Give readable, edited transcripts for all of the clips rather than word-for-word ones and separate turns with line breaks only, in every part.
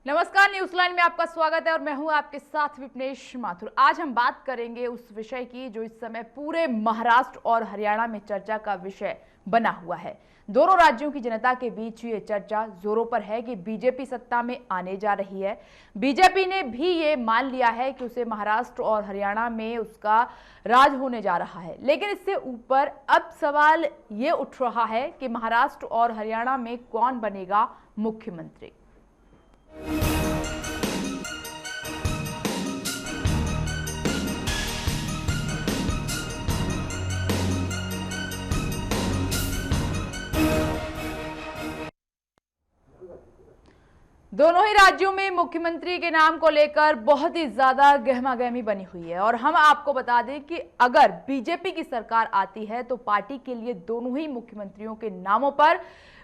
नमस्कार, news line में आपका स्वागत है और मैं हूं आपके साथ विपनेश माथुर। आज हम बात करेंगे उस विषय की जो इस समय पूरे महाराष्ट्र और हरियाणा में चर्चा का विषय बना हुआ है। दोनों राज्यों की जनता के बीच ये चर्चा जोरों पर है कि बीजेपी सत्ता में आने जा रही है। बीजेपी ने भी ये मान लिया है कि उसे महाराष्ट्र और हरियाणा में उसका राज होने जा रहा है। लेकिन इससे ऊपर अब सवाल ये उठ रहा है कि महाराष्ट्र और हरियाणा में कौन बनेगा मुख्यमंत्री। दोनों ही राज्यों में मुख्यमंत्री के नाम को लेकर बहुत ही ज्यादा गहमागहमी बनी हुई है और हम आपको बता दें कि अगर बीजेपी की सरकार आती है तो पार्टी के लिए दोनों ही मुख्यमंत्रियों के नामों पर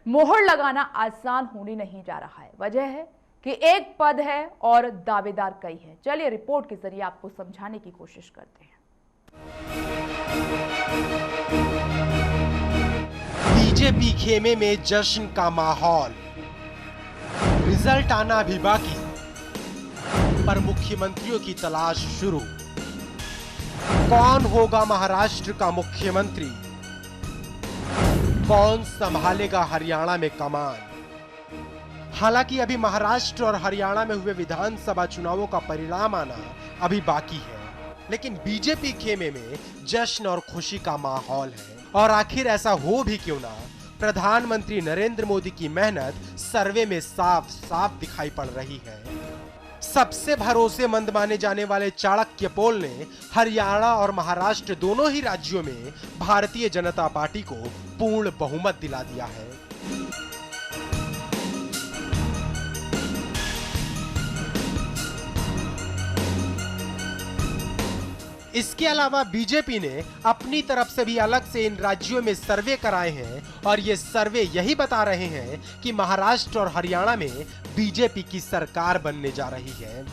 मोहर लगाना आसान होने नहीं जा रहा है। वजह है कि एक पद है और दावेदार कई है। चलिए रिपोर्ट के जरिए आपको समझाने की कोशिश करते हैं।
बीजेपी खेमे में जश्न का माहौल, रिजल्ट आना भी बाकी, पर मुख्यमंत्रियों की तलाश शुरू। कौन होगा महाराष्ट्र का मुख्यमंत्री? कौन संभालेगा हरियाणा में कमान? हालांकि अभी महाराष्ट्र और हरियाणा में हुए विधानसभा चुनावों का परिणाम आना अभी बाकी है, लेकिन बीजेपी खेमे में जश्न और खुशी का माहौल है। और आखिर ऐसा हो भी क्यों ना, प्रधानमंत्री नरेंद्र मोदी की मेहनत सर्वे में साफ साफ दिखाई पड़ रही है। सबसे भरोसेमंद माने जाने वाले चाणक्य पोल ने हरियाणा और महाराष्ट्र दोनों ही राज्यों में भारतीय जनता पार्टी को पूर्ण बहुमत दिला दिया है। इसके अलावा बीजेपी ने अपनी तरफ से भी अलग से इन राज्यों में सर्वे कराए हैं और ये सर्वे यही बता रहे हैं कि महाराष्ट्र और हरियाणा में बीजेपी की सरकार बनने जा रही है।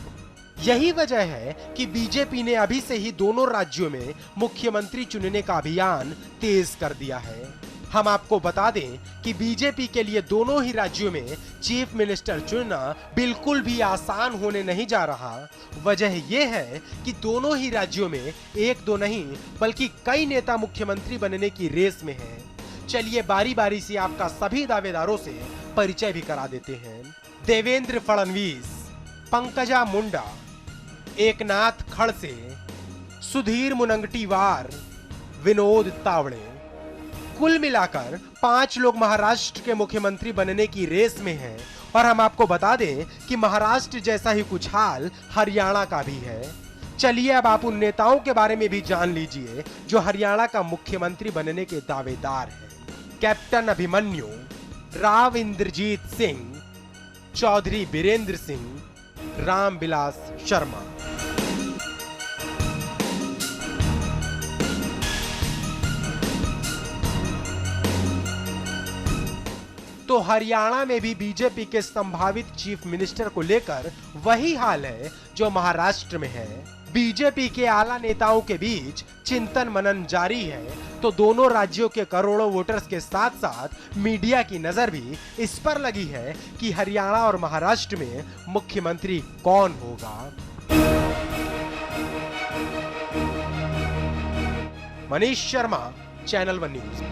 यही वजह है कि बीजेपी ने अभी से ही दोनों राज्यों में मुख्यमंत्री चुनने का अभियान तेज कर दिया है। हम आपको बता दें कि बीजेपी के लिए दोनों ही राज्यों में चीफ मिनिस्टर चुनना बिल्कुल भी आसान होने नहीं जा रहा। वजह यह है कि दोनों ही राज्यों में एक दो नहीं बल्कि कई नेता मुख्यमंत्री बनने की रेस में हैं। चलिए बारी बारी से आपका सभी दावेदारों से परिचय भी करा देते हैं। देवेंद्र फडणवीस, पंकजा मुंडा, एकनाथ खड़से, सुधीर मुनगंटीवार, विनोद तावड़े। कुल मिलाकर 5 लोग महाराष्ट्र के मुख्यमंत्री बनने की रेस में हैं। और हम आपको बता दें कि महाराष्ट्र जैसा ही कुछ हाल हरियाणा का भी है। चलिए अब आप उन नेताओं के बारे में भी जान लीजिए जो हरियाणा का मुख्यमंत्री बनने के दावेदार हैं। कैप्टन अभिमन्यु, राव इंद्रजीत सिंह, चौधरी बीरेंद्र सिंह, रामविलास शर्मा। तो हरियाणा में भी बीजेपी के संभावित चीफ मिनिस्टर को लेकर वही हाल है जो महाराष्ट्र में है। बीजेपी के आला नेताओं के बीच चिंतन मनन जारी है, तो दोनों राज्यों के करोड़ों वोटर्स के साथ साथ मीडिया की नजर भी इस पर लगी है कि हरियाणा और महाराष्ट्र में मुख्यमंत्री कौन होगा। Manish Sharma, channel one news.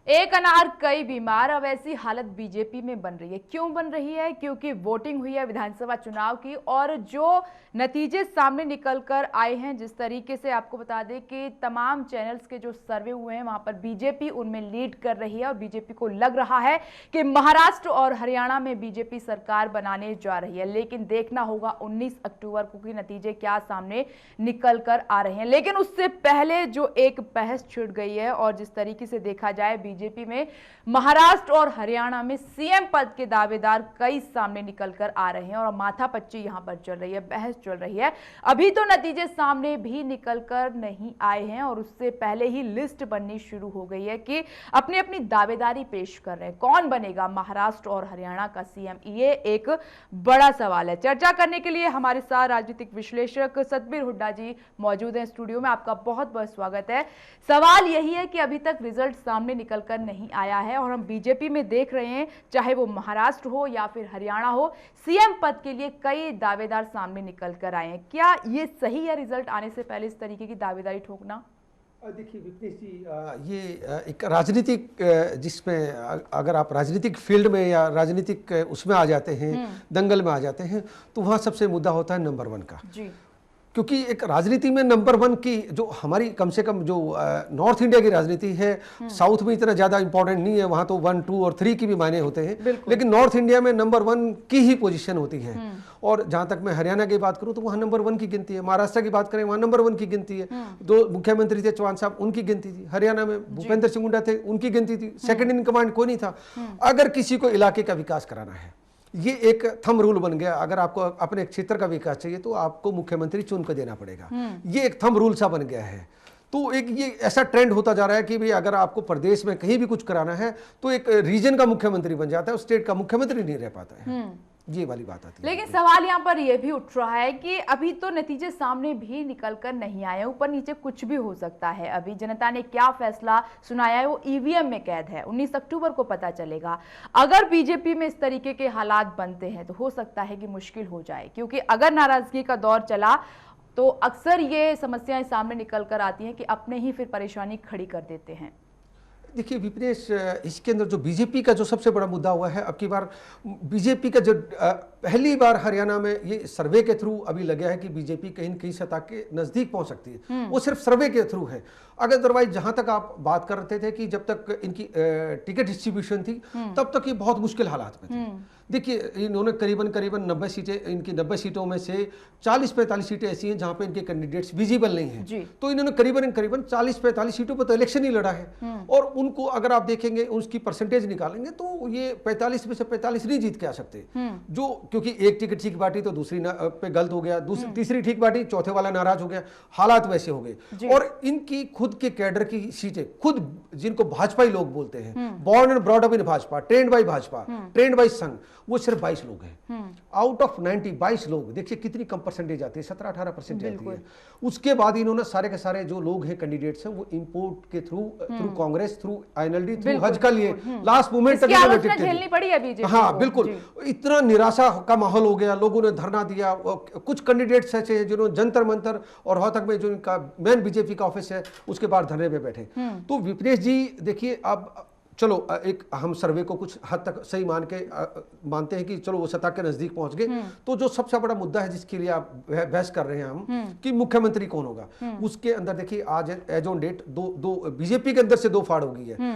एक अनार कई बीमार, अब ऐसी हालत बीजेपी में बन रही है। क्यों बन रही है? क्योंकि वोटिंग हुई है विधानसभा चुनाव की और जो नतीजे सामने निकलकर आए हैं, जिस तरीके से आपको बता दें कि तमाम चैनल्स के जो सर्वे हुए हैं वहां पर बीजेपी उनमें लीड कर रही है और बीजेपी को लग रहा है कि महाराष्ट्र और हरियाणा में बीजेपी सरकार बनाने जा रही है। लेकिन देखना होगा 19 अक्टूबर को कि नतीजे क्या सामने निकल कर आ रहे हैं। लेकिन उससे पहले जो एक बहस छिड़ गई है और जिस तरीके से देखा जाए बीजेपी में महाराष्ट्र और हरियाणा में सीएम पद के दावेदार कई सामने निकलकर आ रहे हैं और माथापच्ची यहां पर चल रही है, बहस चल रही है। अभी तो नतीजे सामने भी निकलकर नहीं आए हैं और उससे पहले ही लिस्ट बननी शुरू हो गई है कि अपनी अपनी दावेदारी पेश कर रहे हैं। कौन बनेगा महाराष्ट्र और हरियाणा का सीएम, ये एक बड़ा सवाल है। चर्चा करने के लिए हमारे साथ राजनीतिक विश्लेषक सतबीर हुड्डा जी मौजूद हैं स्टूडियो में। आपका बहुत बहुत स्वागत है। सवाल यही है कि अभी तक रिजल्ट सामने निकल कर नहीं आया है और हम बीजेपी में देख रहे हैं, चाहे वो महाराष्ट्र हो या फिर हरियाणा हो, सीएम पद के लिए कई दावेदार सामने निकल कर आए हैं। क्या ये सही है रिजल्ट आने से पहले इस तरीके की दावेदारी ठोकना?
देखिए विपनेश जी, ये एक राजनीतिक, जिसमें अगर आप राजनीतिक फील्ड में या राजनीतिक उसमें आ जाते हैं, दंगल में आ जाते हैं, तो वहाँ सबसे मुद्दा होता है नंबर 1 का
जी।
क्योंकि एक राजनीति में नंबर 1 की जो हमारी कम से कम जो नॉर्थ इंडिया की राजनीति है, साउथ में इतना ज़्यादा इंपॉर्टेंट नहीं है, वहाँ तो 1, 2 और 3 की भी मायने होते हैं, लेकिन नॉर्थ इंडिया में नंबर 1 की ही पोजीशन होती है। और जहाँ तक मैं हरियाणा की बात करूँ तो वहाँ नंबर 1 की गिनती है, महाराष्ट्र की बात करें वहाँ नंबर 1 की गिनती है। 2 मुख्यमंत्री थे चौहान साहब, उनकी गिनती थी। हरियाणा में भूपेंद्र सिंह हुड्डा थे, उनकी गिनती थी। सेकंड इन कमांड कोई नहीं था। अगर किसी को इलाके का विकास कराना है, ये एक थंब रूल बन गया, अगर आपको अपने क्षेत्र का विकास चाहिए तो आपको मुख्यमंत्री चुन कर देना पड़ेगा। ये एक थंब रूल सा बन गया है। तो एक ये ऐसा ट्रेंड होता जा रहा है कि भाई अगर आपको प्रदेश में कहीं भी कुछ कराना है तो एक रीजन का मुख्यमंत्री बन जाता है, स्टेट का मुख्यमंत्री नहीं रह पाता है। ये वाली बात आती है।
लेकिन सवाल यहाँ पर यह भी उठ रहा है कि अभी तो नतीजे सामने भी निकल कर नहीं आए, ऊपर नीचे कुछ भी हो सकता है। अभी जनता ने क्या फैसला सुनाया है वो ईवीएम में कैद है, 19 अक्टूबर को पता चलेगा। अगर बीजेपी में इस तरीके के हालात बनते हैं तो हो सकता है कि मुश्किल हो जाए, क्योंकि अगर नाराजगी का दौर चला तो अक्सर ये समस्याएं सामने निकल कर आती हैं कि अपने ही फिर परेशानी खड़ी कर देते हैं।
देखिए विपनेश, इसके अंदर जो बीजेपी का जो सबसे बड़ा मुद्दा हुआ है, अब की बार बीजेपी का जो पहली बार हरियाणा में ये सर्वे के थ्रू अभी लगा है कि बीजेपी कहीं न कहीं सत्ता के नजदीक पहुंच सकती है, वो सिर्फ सर्वे के थ्रू है। अगर अदरवाइज जहां तक आप बात कर रहे थे कि जब तक इनकी टिकट डिस्ट्रीब्यूशन थी तब तक ये बहुत मुश्किल हालात में थे। देखिए इन्होंने करीबन 90 सीटें, इनकी 90 सीटों में से 40-45 सीटें ऐसी हैं जहां पे इनके कैंडिडेट्स विजिबल नहीं हैं। तो इन्होंने करीबन 40-45 सीटों पर तो इलेक्शन ही लड़ा है। और उनको अगर आप देखेंगे उसकी परसेंटेज निकालेंगे तो ये 45 में से 45 नहीं जीत के आ सकते। जो क्योंकि एक टिकट ठीक बांटी तो दूसरी पे गलत हो गया, तीसरी ठीक बांटी, चौथे वाला नाराज हो गया, हालात वैसे हो गए। और इनकी खुद के कैडर की सीटें, खुद जिनको भाजपाई लोग बोलते हैं, born and brought up in Bhajpa, trend by Bhajpa, trend by संघ, वो सिर्फ 22 लोग हैं आउट ऑफ 90। 22 लोग, देखिए कितनी कम परसेंटेज आती है, 17-18% जाती है। उसके बाद इन्होंने सारे के सारे जो लोग हैं कैंडिडेट्स हैं वो इंपोर्ट के through Congress, through INLD, through हज का लिए लास्ट मोमेंट तक
झेलनी पड़ी है बीजेपी।
हाँ बिल्कुल, इतना निराशा का माहौल हो गया, लोगों ने धरना दिया। कुछ कैंडिडेट्स ऐसे हैं जिन्होंने जंतर मंतर और रोहतक में जो इनका मेन बीजेपी का ऑफिस है उसके बाहर धरने पे बैठे। तो विपनेश जी देखिए, अब चलो एक हम सर्वे को कुछ हद तक सही मानते हैं कि चलो वो सत्ता के नजदीक पहुंच गए। तो जो सबसे बड़ा मुद्दा है जिसके लिए आप बहस कर रहे हैं हम कि मुख्यमंत्री कौन होगा, उसके अंदर देखिए आज एज ऑन डेट दो बीजेपी के अंदर से 2 फाड़ हो गई है,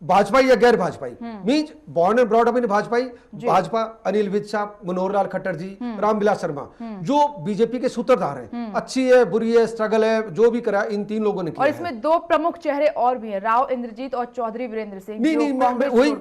भाजपाई या गैर भाजपाई। Means born and brought up in भाजपाई, भाजपा अनिल विज साहब, मनोहर लाल खट्टर जी, रामविलास शर्मा, जो बीजेपी के सूत्रधार हैं। अच्छी है, बुरी है, स्ट्रगल है, जो भी करा इन 3 लोगों ने किया।
और इसमें 2 प्रमुख चेहरे और भी हैं, राव इंद्रजीत और चौधरी वीरेंद्र सिंह।
नहीं, वही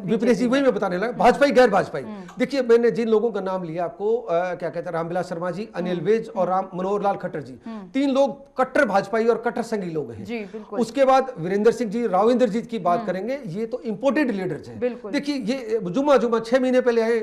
विपनेश जी, वही मैं बताने लगा, भाजपाई गैर भाजपाई। देखिए मैंने जिन लोगों का नाम लिया आपको, क्या कहते हैं, रामविलास शर्मा जी, अनिल विज और मनोहर लाल खट्टर जी, 3 लोग कट्टर भाजपाई और कट्टर संघी लोग हैं। उसके बाद वीरेंद्र सिंह जी, राव इंद्रजीत की बात करेंगे, ये तो इंपोर्टेड लीडर्स हैं। देखिए ये जुम्मा 6 महीने पहले आए,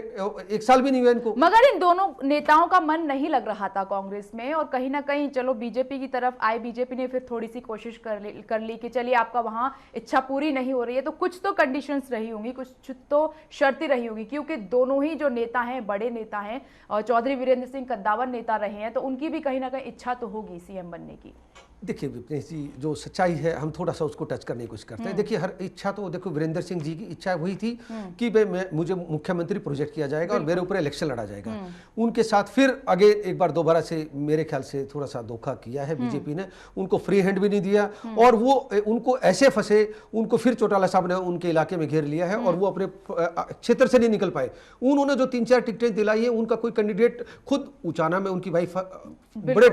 1 साल भी नहीं हुआ इनको।
मगर इन दोनों नेताओं का मन नहीं लग रहा था कांग्रेस में, और कहीं ना कहीं चलो बीजेपी की तरफ आए। बीजेपी ने फिर थोड़ी सी कोशिश कर ली कि चलिए आपका वहां इच्छा पूरी नहीं हो रही है तो कुछ तो कंडीशंस रही होंगी, कुछ तो शर्तें रही होंगी, क्योंकि दोनों ही जो नेता हैं बड़े नेता हैं और चौधरी वीरेंद्र सिंह कद्दावर नेता रहे हैं, तो उनकी भी कहीं ना कहीं इच्छा तो होगी सीएम बनने की।
देखिए विपनेश जी, जो सच्चाई है हम थोड़ा सा उसको टच करने की कोशिश करते हैं। देखिए हर इच्छा तो, देखो वीरेंद्र सिंह जी की इच्छा वही थी कि मुझे मुख्यमंत्री प्रोजेक्ट किया जाएगा और मेरे ऊपर इलेक्शन लड़ा जाएगा। उनके साथ फिर आगे एक बार दोबारा से मेरे ख्याल से थोड़ा सा धोखा किया है बीजेपी ने, उनको फ्री हैंड भी नहीं दिया और वो उनको ऐसे फंसे, उनको फिर चौटाला साहब ने उनके इलाके में घेर लिया है और वो अपने क्षेत्र से नहीं निकल पाए। उन्होंने जो 3-4 टिकटें दिलाई है, उनका कोई कैंडिडेट, खुद उचाना में उनकी वाइफ बड़े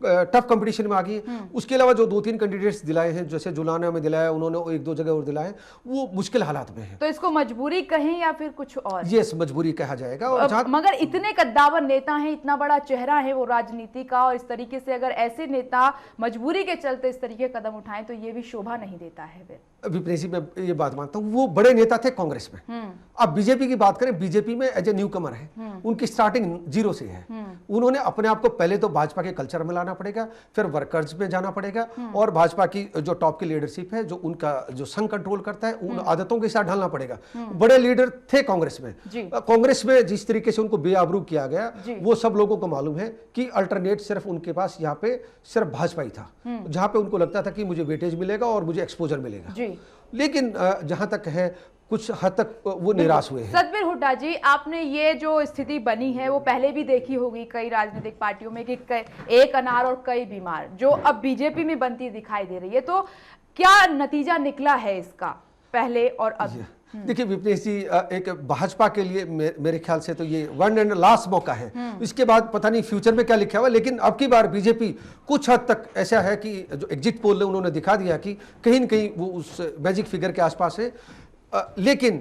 टफ कंपटीशन में आ गई। उसके अलावा जो 2-3 कैंडिडेट्स दिलाए हैं, जैसे जुलाना में दिलाया उन्होंने, 1-2 जगह और दिलाए, वो मुश्किल हालात में है।
तो इसको मजबूरी कहें या फिर कुछ और?
यस, मजबूरी कहा जाएगा। और
मगर इतने कद्दावर नेता हैं, इतना बड़ा चेहरा है वो राजनीति का, और इस तरीके से अगर ऐसे नेता मजबूरी के चलते इस तरीके कदम उठाएं तो ये भी शोभा नहीं देता है।
विपणेश जी, मैं ये बात मानता हूँ, वो बड़े नेता थे कांग्रेस में। अब बीजेपी की बात करें, बीजेपी में एज ए न्यू कमर है, उनकी स्टार्टिंग जीरो से है। उन्होंने अपने आप को पहले तो भाजपा के कल्चर में लाना पड़ेगा, फिर वर्कर्स में जाना पड़ेगा, और भाजपा की जो टॉप की लीडरशिप है, जो उनका जो संघ कंट्रोल करता है, उन आदतों के साथ ढलना पड़ेगा। बड़े लीडर थे कांग्रेस में। कांग्रेस में जिस तरीके से उनको बेआबरू किया गया, वो सब लोगों को मालूम है कि अल्टरनेट सिर्फ उनके पास यहाँ पे सिर्फ भाजपा ही था, जहां पे उनको लगता था कि मुझे वेटेज मिलेगा और मुझे एक्सपोजर मिलेगा। लेकिन जहां तक है, कुछ हद तक वो निराश हुए हैं।
सतबीर हुड्डा जी, आपने ये जो स्थिति बनी है वो पहले भी देखी होगी कई राजनीतिक पार्टियों में कि एक अनार और कई बीमार, जो अब बीजेपी में बनती दिखाई दे रही है, तो क्या नतीजा निकला है इसका पहले और अब?
देखिए विपणेश जी, एक भाजपा के लिए मेरे ख्याल से तो ये वन एंड लास्ट मौका है। इसके बाद पता नहीं फ्यूचर में क्या लिखा हुआ, लेकिन अब की बार बीजेपी कुछ हद तक ऐसा है कि जो एग्जिट पोल है उन्होंने दिखा दिया कि कहीं न कहीं वो उस मैजिक फिगर के आसपास है। लेकिन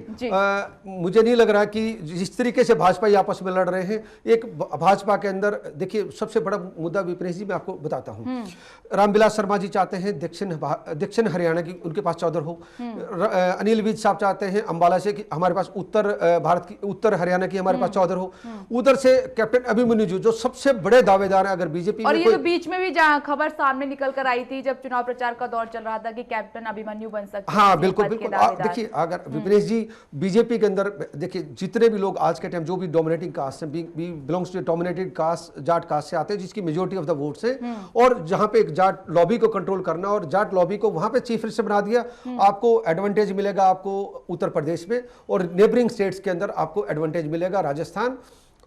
मुझे नहीं लग रहा कि जिस तरीके से भाजपा आपस में लड़ रहे हैं, एक भाजपा के अंदर देखिए सबसे बड़ा मुद्दा विपणेश जी मैं आपको बताता हूं, रामविलास शर्मा जी चाहते हैं दक्षिण हरियाणा की उनके पास चौधर हो, अनिल विज साहब चाहते हैं अंबाला से कि हमारे पास उत्तर भारत की, उत्तर हरियाणा की हमारे पास चौधर हो, उधर से कैप्टन अभिमन्यु जी जो सबसे बड़े दावेदार है। अगर बीजेपी
और ये तो बीच में भी जहां खबर सामने निकल कर आई थी जब चुनाव प्रचार का दौर चल रहा था कि कैप्टन अभिमन्यु बन सकते हैं।
हाँ बिल्कुल बिल्कुल। देखिए अगर विपणेश जी बीजेपी के अंदर देखिए जितने भी लोग आज के टाइम जो भी डोमिनेटिंग कास्ट है, belongs to dominated caste, Jat caste से आते हैं, जिसकी मेजोरिटी ऑफ द वोट्स है, और जहां पे एक जाट लॉबी को कंट्रोल करना और जाट लॉबी को वहां पे चीफ मिनिस्टर बना दिया, आपको एडवांटेज मिलेगा आपको उत्तर प्रदेश में, और नेबरिंग स्टेट्स के अंदर आपको एडवांटेज मिलेगा, राजस्थान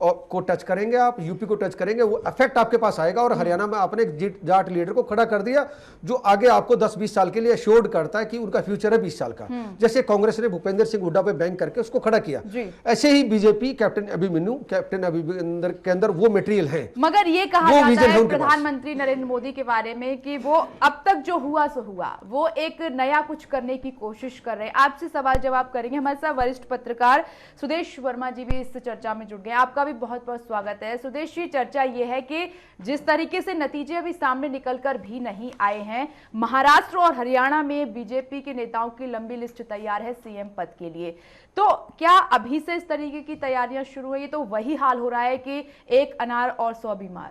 को टच करेंगे आप, यूपी को टच करेंगे, वो इफेक्ट आपके पास आएगा। और हरियाणा में आपने एक जाट लीडर को खड़ा कर दिया जो आगे आपको 10-20 साल के लिए अश्योर्ड करता है कि उनका फ्यूचर है 20 साल का, जैसे कांग्रेस ने भूपेंद्र सिंह हुड्डा पे बैंक करके उसको खड़ा किया, ऐसे ही बीजेपी कैप्टन अभिमन्यु के अंदर वो मटेरियल है।
मगर ये कहा जाता है प्रधानमंत्री नरेंद्र मोदी के बारे में कि वो अब तक जो हुआ सो हुआ, वो एक नया कुछ करने की कोशिश कर रहे हैं। आपसे सवाल जवाब करेंगे, हमारे साथ वरिष्ठ पत्रकार सुदेश वर्मा जी भी इस चर्चा में जुड़ गए। आपका भी बहुत बहुत स्वागत है। सुदेश जी, चर्चा ये है कि जिस तरीके से नतीजे अभी सामने निकलकर भी नहीं आए हैं, महाराष्ट्र और हरियाणा में बीजेपी के नेताओं की लंबी लिस्ट तैयार है सीएम पद के लिए, तो क्या अभी से इस तरीके की तैयारियां शुरू हुई? तो वही हाल हो रहा है कि एक अनार और 100 बीमार।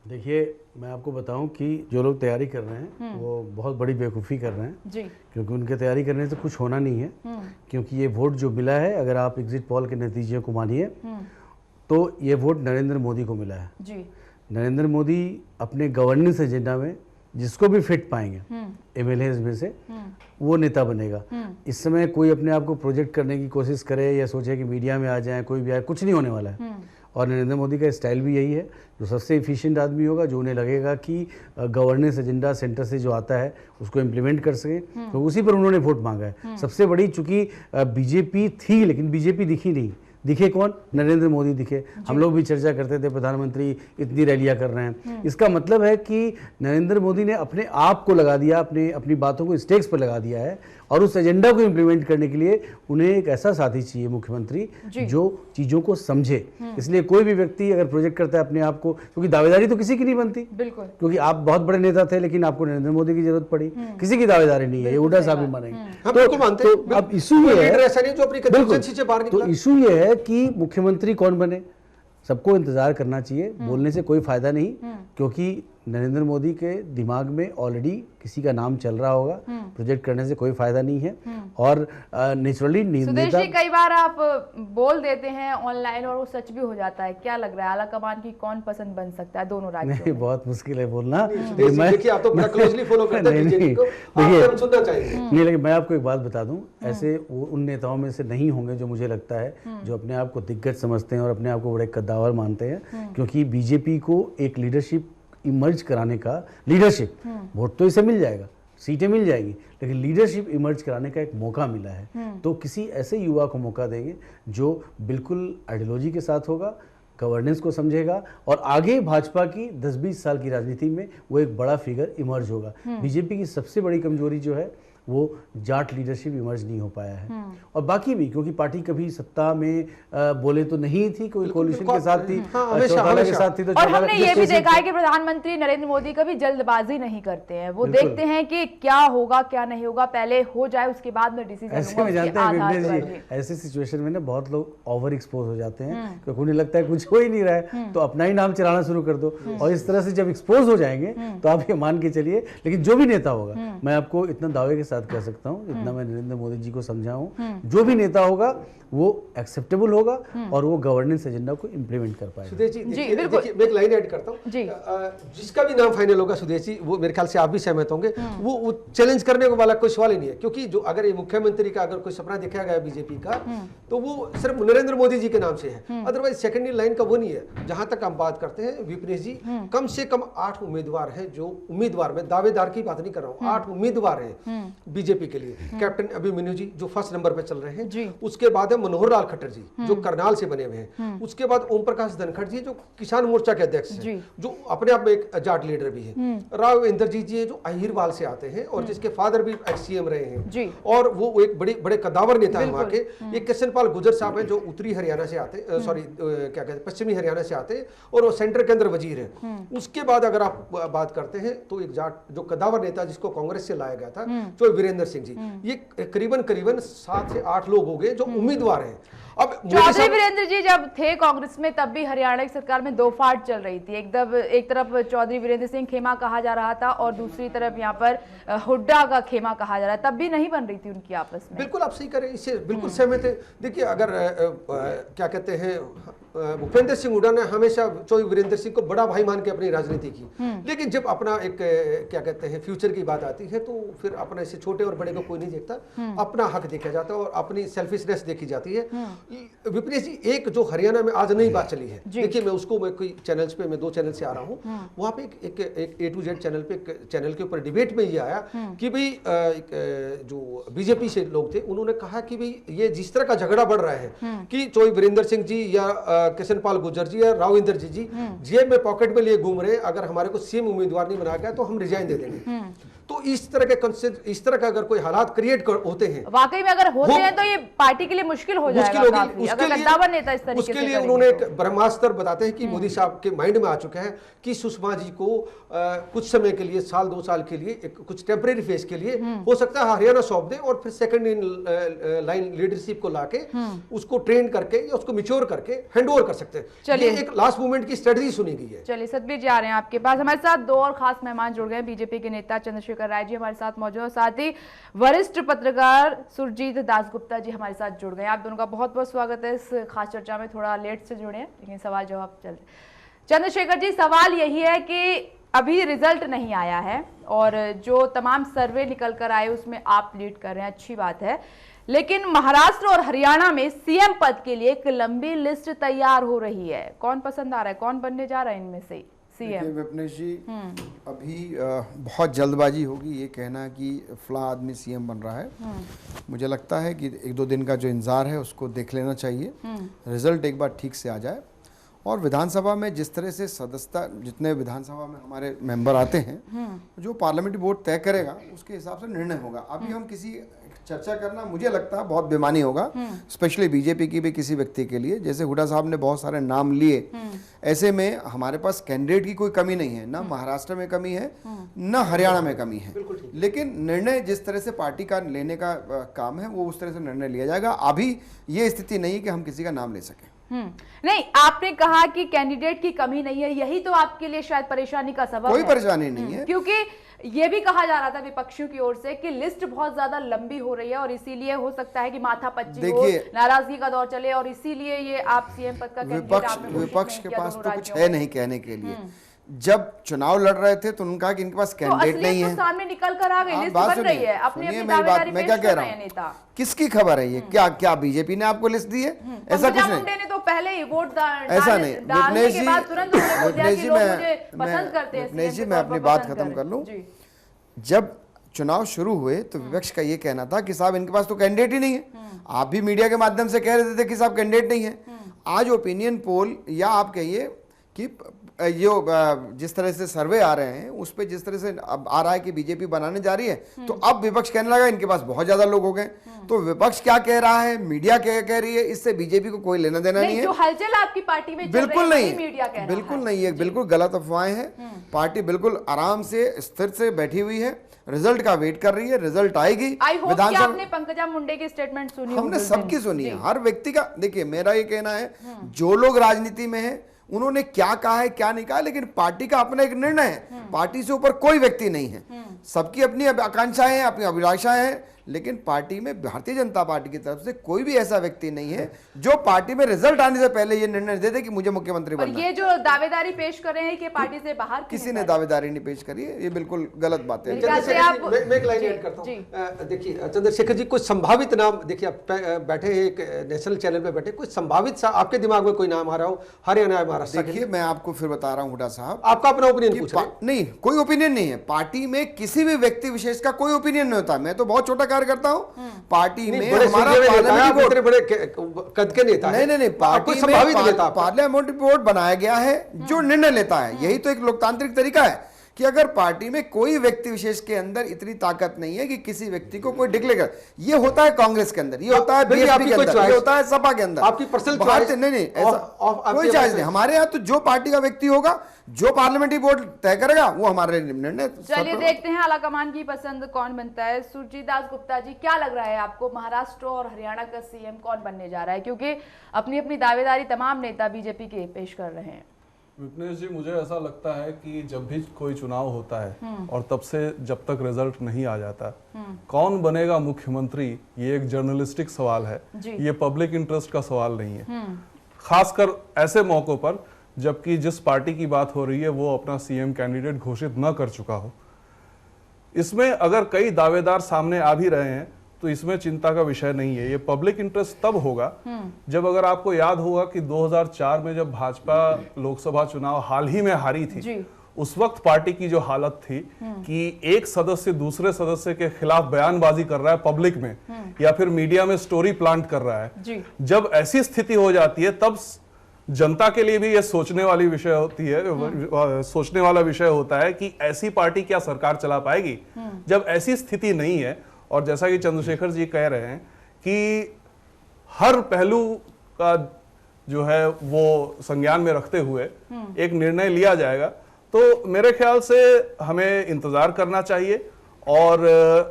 देखिए मैं आपको बताऊं कि जो लोग तैयारी कर रहे हैं वो बहुत बड़ी बेवकूफ़ी कर रहे हैं जी, क्योंकि उनके तैयारी करने से कुछ होना नहीं है। क्योंकि ये वोट जो मिला है, अगर आप एग्जिट पोल के नतीजे को मानिए तो ये वोट नरेंद्र मोदी को मिला है जी। नरेंद्र मोदी अपने गवर्नेंस एजेंडा में जिसको भी फिट पाएंगे एमएलएज में से वो नेता बनेगा। इस समय कोई अपने आप को प्रोजेक्ट करने की कोशिश करे या सोचे कि मीडिया में आ जाए, कोई भी आए, कुछ नहीं होने वाला है। और नरेंद्र मोदी का स्टाइल भी यही है, जो सबसे एफिशिएंट आदमी होगा, जो उन्हें लगेगा कि गवर्नेंस एजेंडा सेंटर से जो आता है उसको इम्प्लीमेंट कर सके, तो उसी पर उन्होंने वोट मांगा है। सबसे बड़ी, चूंकि बीजेपी थी लेकिन बीजेपी दिखी नहीं, दिखे कौन? नरेंद्र मोदी दिखे। हम लोग भी चर्चा करते थे प्रधानमंत्री इतनी रैलियां कर रहे हैं, इसका मतलब है कि नरेंद्र मोदी ने अपने आप को लगा दिया, अपनी बातों को स्टेक्स पर लगा दिया है, और उस एजेंडा को इम्प्लीमेंट करने के लिए उन्हें एक ऐसा साथी चाहिए मुख्यमंत्री जो चीजों को समझे। इसलिए कोई भी व्यक्ति अगर प्रोजेक्ट करता है अपने आप को, क्योंकि दावेदारी तो किसी की नहीं बनती, बिल्कुल, क्योंकि आप बहुत बड़े नेता थे लेकिन आपको नरेंद्र मोदी की जरूरत पड़ी, किसी की दावेदारी नहीं है, ये हुड्डा साहब भी मानेंगे। तो अब इशू ये है, तो इशू ये है कि मुख्यमंत्री कौन बने, सबको इंतजार करना चाहिए, बोलने से कोई फायदा नहीं, क्योंकि नरेंद्र मोदी के दिमाग में ऑलरेडी किसी का नाम चल रहा होगा, प्रोजेक्ट करने से कोई फायदा नहीं है। और नेचुरली
सुदेश जी, कई बार आप बोल देते हैं ऑनलाइन और वो सच भी हो जाता है, क्या लग रहा है आला कमान की कौन पसंद बन सकता है दोनों राज्यों में?
बहुत मुश्किल है बोलना।
देखिए आप तो बड़ा क्लोजली फॉलो करते हैं बीजेपी को, आप सुनना चाहिए।
नहीं, लेकिन मैं आपको एक बात बता दूं, ऐसे उन नेताओं में से नहीं होंगे जो मुझे लगता है जो अपने आप को दिग्गज समझते हैं और अपने आप को बड़े कद्दावर मानते हैं, क्योंकि बीजेपी को एक लीडरशिप इमर्ज कराने का, लीडरशिप, वोट तो इसे मिल जाएगा, सीटें मिल जाएगी, लेकिन लीडरशिप इमर्ज कराने का एक मौका मिला है। तो किसी ऐसे युवा को मौका देंगे जो बिल्कुल आइडियोलॉजी के साथ होगा, गवर्नेंस को समझेगा, और आगे भाजपा की 10-20 साल की राजनीति में वो एक बड़ा फिगर इमर्ज होगा। बीजेपी की सबसे बड़ी कमजोरी जो है वो जाट लीडरशिप इमर्ज नहीं हो पाया है। और बाकी भी क्योंकि पार्टी कभी सत्ता में बोले तो नहीं थी, कोई कोलिशन के साथ थी, चौटाला के साथ थी, तो
और हमने ये भी देखा है कि प्रधानमंत्री नरेंद्र मोदी कभी जल्दबाजी नहीं करते हैं, वो देखते हैं कि क्या होगा क्या नहीं होगा, पहले हो जाए उसके बाद में डिसीजन।
ऐसे में जानते हैं विघ्नेश जी, ऐसे सिचुएशन में ना बहुत लोग ओवर एक्सपोज हो जाते हैं क्योंकि उन्हें लगता है कुछ हो ही नहीं रहा है तो अपना ही नाम चलाना शुरू कर दो, और इस तरह से जब एक्सपोज हो जाएंगे तो आप ये मान के चलिए। लेकिन जो भी नेता होगा, मैं आपको इतना दावे के साथ कह सकता हूँ, इतना मैं नरेंद्र मोदी जी को समझा हूँ, जो भी नेता होगा वो एक्सेप्टेबल होगा और वो गवर्नेंस एजेंडा को इम्प्लीमेंट कर पाएगा।
सुदेश जी देखिए, मैं एक लाइन ऐड करता हूँ, जिसका भी नाम फाइनल होगा सुदेश जी, वो मेरे ख्याल से आप भी सहमत होंगे, वो चैलेंज करने वाला कोई सवाल ही नहीं है। क्योंकि जो अगर ये मुख्यमंत्री का अगर कोई सपना देखा गया बीजेपी का, तो वो सिर्फ नरेंद्र मोदी जी के नाम से है, अदरवाइज सेकेंड इन लाइन का वो नहीं है। जहां तक हम बात करते हैं विपनेश जी, कम से कम 8 उम्मीदवार हैं, जो उम्मीदवार, मैं दावेदार की बात नहीं कर रहा हूँ, 8 उम्मीदवार हैं बीजेपी के लिए। कैप्टन अभिमन्यु जी जो फर्स्ट नंबर पे चल रहे हैं, उसके बाद है मनोहर लाल खट्टर जी जो करनाल से बने हुए हैं, उसके बाद ओम प्रकाश धनखड़ जी जो किसान मोर्चा के अध्यक्ष हैं, जो अपने आप में एक जाट लीडर भी है। राव इंद्रजीत जी जो अहिरवाल से आते हैं और जिसके फादर भी एक्स-सीएम रहे हैं, और वो एक बड़े कदावर नेता है वहां के। एक किशनपाल गुर्जर साहब हैं जो उत्तरी हरियाणा से आते, सॉरी क्या कहते हैं, पश्चिमी हरियाणा से आते हैं, और वो सेंटर के अंदर वजीर है। उसके बाद अगर आप बात करते हैं तो एक जाट जो कदावर नेता जिसको कांग्रेस से लाया गया था, जो वीरेंद्र सिंह जी, ये करीबन 7 से 8 लोग हो गए जो उम्मीदवार हैं। अब
चौधरी वीरेंद्र जी जब थे कांग्रेस में, तब भी हरियाणा की सरकार में 2 फाट चल रही थी। एक तरफ चौधरी वीरेंद्र सिंह खेमा कहा जा रहा था और दूसरी तरफ यहाँ पर हुड्डा का खेमा कहा जा रहा है, तब भी नहीं बन रही थी उनकी आपस में।
बिल्कुल आप सही करें, इससे बिल्कुल सहमत है। देखिए अगर क्या कहते हैं, भूपेंद्र सिंह हुड्डा ने हमेशा चौधरी वीरेंद्र सिंह को बड़ा भाई मान के अपनी राजनीति की, लेकिन जब अपना एक क्या कहते हैं फ्यूचर की बात आती है तो फिर अपने से छोटे और बड़े को कोई नहीं देखता, अपना हक देखा जाता है और अपनी सेल्फिशनेस देखी जाती है। विपनेश जी, एक जो हरियाणा में आज नई बात चली है, देखिए मैं कोई चैनल्स पे, मैं 2 चैनल से आ रहा हूँ, वहाँ पे एक A to Z चैनल पे, चैनल के ऊपर डिबेट में ये आया कि भाई जो बीजेपी से लोग थे उन्होंने कहा कि भाई ये जिस तरह का झगड़ा बढ़ रहा है कि चौधरी वीरेंद्र सिंह जी या किशनपाल गुर्जर जी या राव इंद्रजीत जी जेब में पॉकेट में लिए घूम रहे हैं, अगर हमारे को सीएम उम्मीदवार नहीं बना गया तो हम रिजाइन दे देंगे। तो इस तरह का अगर कोई हालात क्रिएट होते हैं,
वाकई में अगर होते हैं तो ये पार्टी के लिए मुश्किल हो जाएगा काफी, अगर कद्दावर नेता इस तरीके से
उसके लिए उन्होंने एक ब्रह्मास्त्र बताते हैं कि मोदी साहब के माइंड में आ चुका है कि सुषमा जी को कुछ समय के लिए, 1-2 साल के लिए, कुछ टेम्परेरी फेज के लिए हो सकता है हरियाणा सौंप दे और फिर सेकंड इन लाइन लीडरशिप को लाके उसको ट्रेन करके या उसको मिच्योर करके हैंड ओवर कर सकते हैं। ये एक लास्ट मोमेंट की स्ट्रेटजी सुनी गई है।
चलिए सतबीर जी आ रहे हैं आपके पास, हमारे साथ 2 और खास मेहमान जुड़ गए। बीजेपी के नेता चंद्रशेखर राय जी हमारे साथ मौजूद है, साथ ही वरिष्ठ पत्रकार सुरजीत दासगुप्ता जी हमारे साथ जुड़ गए। आप दोनों का बहुत बहुत स्वागत है इस खास चर्चा में। थोड़ा लेट से जुड़े हैं लेकिन सवाल जवाब चल रहे। चंद्रशेखर जी, सवाल यही है कि अभी रिजल्ट नहीं आया है और जो तमाम सर्वे निकल कर आए उसमें आप लीड कर रहे हैं, अच्छी बात है, लेकिन महाराष्ट्र और हरियाणा में सीएम पद के लिए एक लंबी लिस्ट तैयार हो रही है। कौन पसंद आ रहा है, कौन बनने जा रहा है इनमें से सीएम?
विपनेश जी, अभी बहुत जल्दबाजी होगी ये कहना कि फला आदमी सीएम बन रहा है। मुझे लगता है कि 1-2 दिन का जो इंतजार है उसको देख लेना चाहिए, रिजल्ट एक बार ठीक से आ जाए। और विधानसभा में जिस तरह से सदस्यता, जितने विधानसभा में हमारे मेंबर आते हैं, जो पार्लियामेंट्री बोर्ड तय करेगा उसके हिसाब से निर्णय होगा। अभी हम किसी चर्चा करना मुझे लगता है बहुत बेमानी होगा, स्पेशली बीजेपी की भी किसी व्यक्ति के लिए। जैसे हुड्डा साहब ने बहुत सारे नाम लिए, ऐसे में हमारे पास कैंडिडेट की कोई कमी नहीं है, ना महाराष्ट्र में कमी है ना हरियाणा में कमी है, लेकिन निर्णय जिस तरह से पार्टी का लेने का काम है वो उस तरह से निर्णय लिया जाएगा। अभी ये स्थिति नहीं कि हम किसी का नाम ले सकें।
नहीं, आपने कहा कि कैंडिडेट की कमी नहीं है, यही तो आपके लिए शायद परेशानी का सबब है।
कोई परेशानी नहीं है,
क्योंकि ये भी कहा जा रहा था विपक्षियों की ओर से कि लिस्ट बहुत ज्यादा लंबी हो रही है और इसीलिए हो सकता है कि माथापच्ची हो, नाराजगी का दौर चले और इसीलिए ये आप सीएम पद का
विपक्ष के पास तो कुछ है नहीं कहने के लिए। जब चुनाव लड़ रहे थे तो उन्होंने कहा कि इनके पास कैंडिडेट नहीं है,
सामने निकल कर आ गई, लिस्ट बन रही है, अपनी अपनी दावेदारी
मैं क्या कह रहा हूँ, किसकी खबर है ये? क्या बीजेपी ने आपको लिस्ट दी है? ऐसा कुछ नहीं,
ने तो पहले ही वोट
ऐसा नहीं। विपनेश
जी,
मैं अपनी बात खत्म कर लूं। जब चुनाव शुरू हुए तो विपक्ष का ये कहना था कि साहब इनके पास तो कैंडिडेट ही नहीं है। आप भी मीडिया के माध्यम से कह रहे थे कि साहब कैंडिडेट नहीं है। आज ओपिनियन पोल या आप कहिए कि जिस तरह से सर्वे आ रहे हैं उस पे जिस तरह से अब आ रहा है कि बीजेपी बनाने जा रही है, तो अब विपक्ष कहने लगा इनके पास बहुत ज्यादा लोग हो गए। तो विपक्ष क्या कह रहा है, मीडिया क्या कह रही है, इससे बीजेपी को कोई लेना देना नहीं है।
जो हलचल आपकी पार्टी में
बिल्कुल नहीं,
मीडिया कह रहा है,
बिल्कुल नहीं है, बिल्कुल गलत अफवाहें हैं। पार्टी बिल्कुल आराम से स्थिर से बैठी हुई है, रिजल्ट का वेट कर रही है, रिजल्ट आएगी।
आई होप कि आपने पंकजा मुंडे की स्टेटमेंट सुनी,
हमने सबकी सुनी है, हर व्यक्ति का। देखिए मेरा ये कहना है, जो लोग राजनीति में है उन्होंने क्या कहा है क्या नहीं कहा, लेकिन पार्टी का अपना एक निर्णय है। पार्टी से ऊपर कोई व्यक्ति नहीं है, सबकी अपनी आकांक्षाएं हैं, अपनी अभिलाषाएं हैं, लेकिन पार्टी में भारतीय जनता पार्टी की तरफ से कोई भी ऐसा व्यक्ति नहीं है जो पार्टी में रिजल्ट आने से पहले ये निर्णय दे दे कि मुझे मुख्यमंत्री बनना है।
ये जो दावेदारी पेश कर रहे हैं कि पार्टी से बाहर
किसी ने दावेदारी नहीं पेश करी है, ये बिल्कुल गलत बात है।
मैं एक लाइन ऐड करता हूं। देखिए चंद्रशेखर जी, कोई संभावित नाम, देखिए आप बैठे एक नेशनल चैनल पे बैठे, कोई संभावित सा आपके दिमाग में कोई नाम आ रहा हो हरियाणा महाराष्ट्र?
देखिए मैं आपको फिर बता रहा हूं हुड्डा साहब,
आपका अपना ओपिनियन पूछ रहे हैं।
नहीं, कोई ओपिनियन नहीं है। पार्टी में किसी भी व्यक्ति विशेष का कोई ओपिनियन नहीं होता। मैं तो बहुत छोटा कार्य करता हूं पार्टी में। हमारा
पार्लियामेंट्री बड़े कद के नेता है।
नहीं, पार्टी में पार्लियामेंट्री बोर्ड बनाया गया है जो निर्णय लेता है। यही तो एक लोकतांत्रिक तरीका है कि अगर पार्टी में कोई व्यक्ति विशेष के अंदर इतनी ताकत नहीं है कि किसी व्यक्ति को कोई डिक्लेयर कर, ये होता है कांग्रेस के अंदर, ये होता है बीएसपी के अंदर, ये होता है सपा के अंदर,
आपकी पर्सनल चॉइस
नहीं, ऐसा कोई चॉइस नहीं। हमारे यहाँ तो जो पार्टी का व्यक्ति होगा, जो पार्लियामेंट्री बोर्ड तय करेगा, वो हमारे निर्णय।
चलिए देखते हैं आलाकमान की पसंद कौन बनता है। सुरजीत दास गुप्ता जी, क्या लग रहा है आपको, महाराष्ट्र और हरियाणा का सीएम कौन बनने जा रहा है? क्योंकि अपनी अपनी दावेदारी तमाम नेता बीजेपी के पेश कर रहे हैं।
विपनेश जी, मुझे ऐसा लगता है कि जब भी कोई चुनाव होता है और तब से जब तक रिजल्ट नहीं आ जाता, कौन बनेगा मुख्यमंत्री, ये एक जर्नलिस्टिक सवाल है, ये पब्लिक इंटरेस्ट का सवाल नहीं है। खासकर ऐसे मौकों पर जबकि जिस पार्टी की बात हो रही है वो अपना सीएम कैंडिडेट घोषित न कर चुका हो। इसमें अगर कई दावेदार सामने आ भी रहे हैं तो इसमें चिंता का विषय नहीं है। ये पब्लिक इंटरेस्ट तब होगा जब, अगर आपको याद होगा कि 2004 में जब भाजपा लोकसभा चुनाव हाल ही में हारी थी, उस वक्त पार्टी की जो हालत थी कि एक सदस्य दूसरे सदस्य के खिलाफ बयानबाजी कर रहा है पब्लिक में या फिर मीडिया में स्टोरी प्लांट कर रहा है। जब ऐसी स्थिति हो जाती है तब जनता के लिए भी ये सोचने वाली विषय होती है, सोचने वाला विषय होता है कि ऐसी पार्टी क्या सरकार चला पाएगी। जब ऐसी स्थिति नहीं है, और जैसा कि चंद्रशेखर जी कह रहे हैं कि हर पहलू का जो है वो संज्ञान में रखते हुए एक निर्णय लिया जाएगा, तो मेरे ख्याल से हमें इंतजार करना चाहिए। और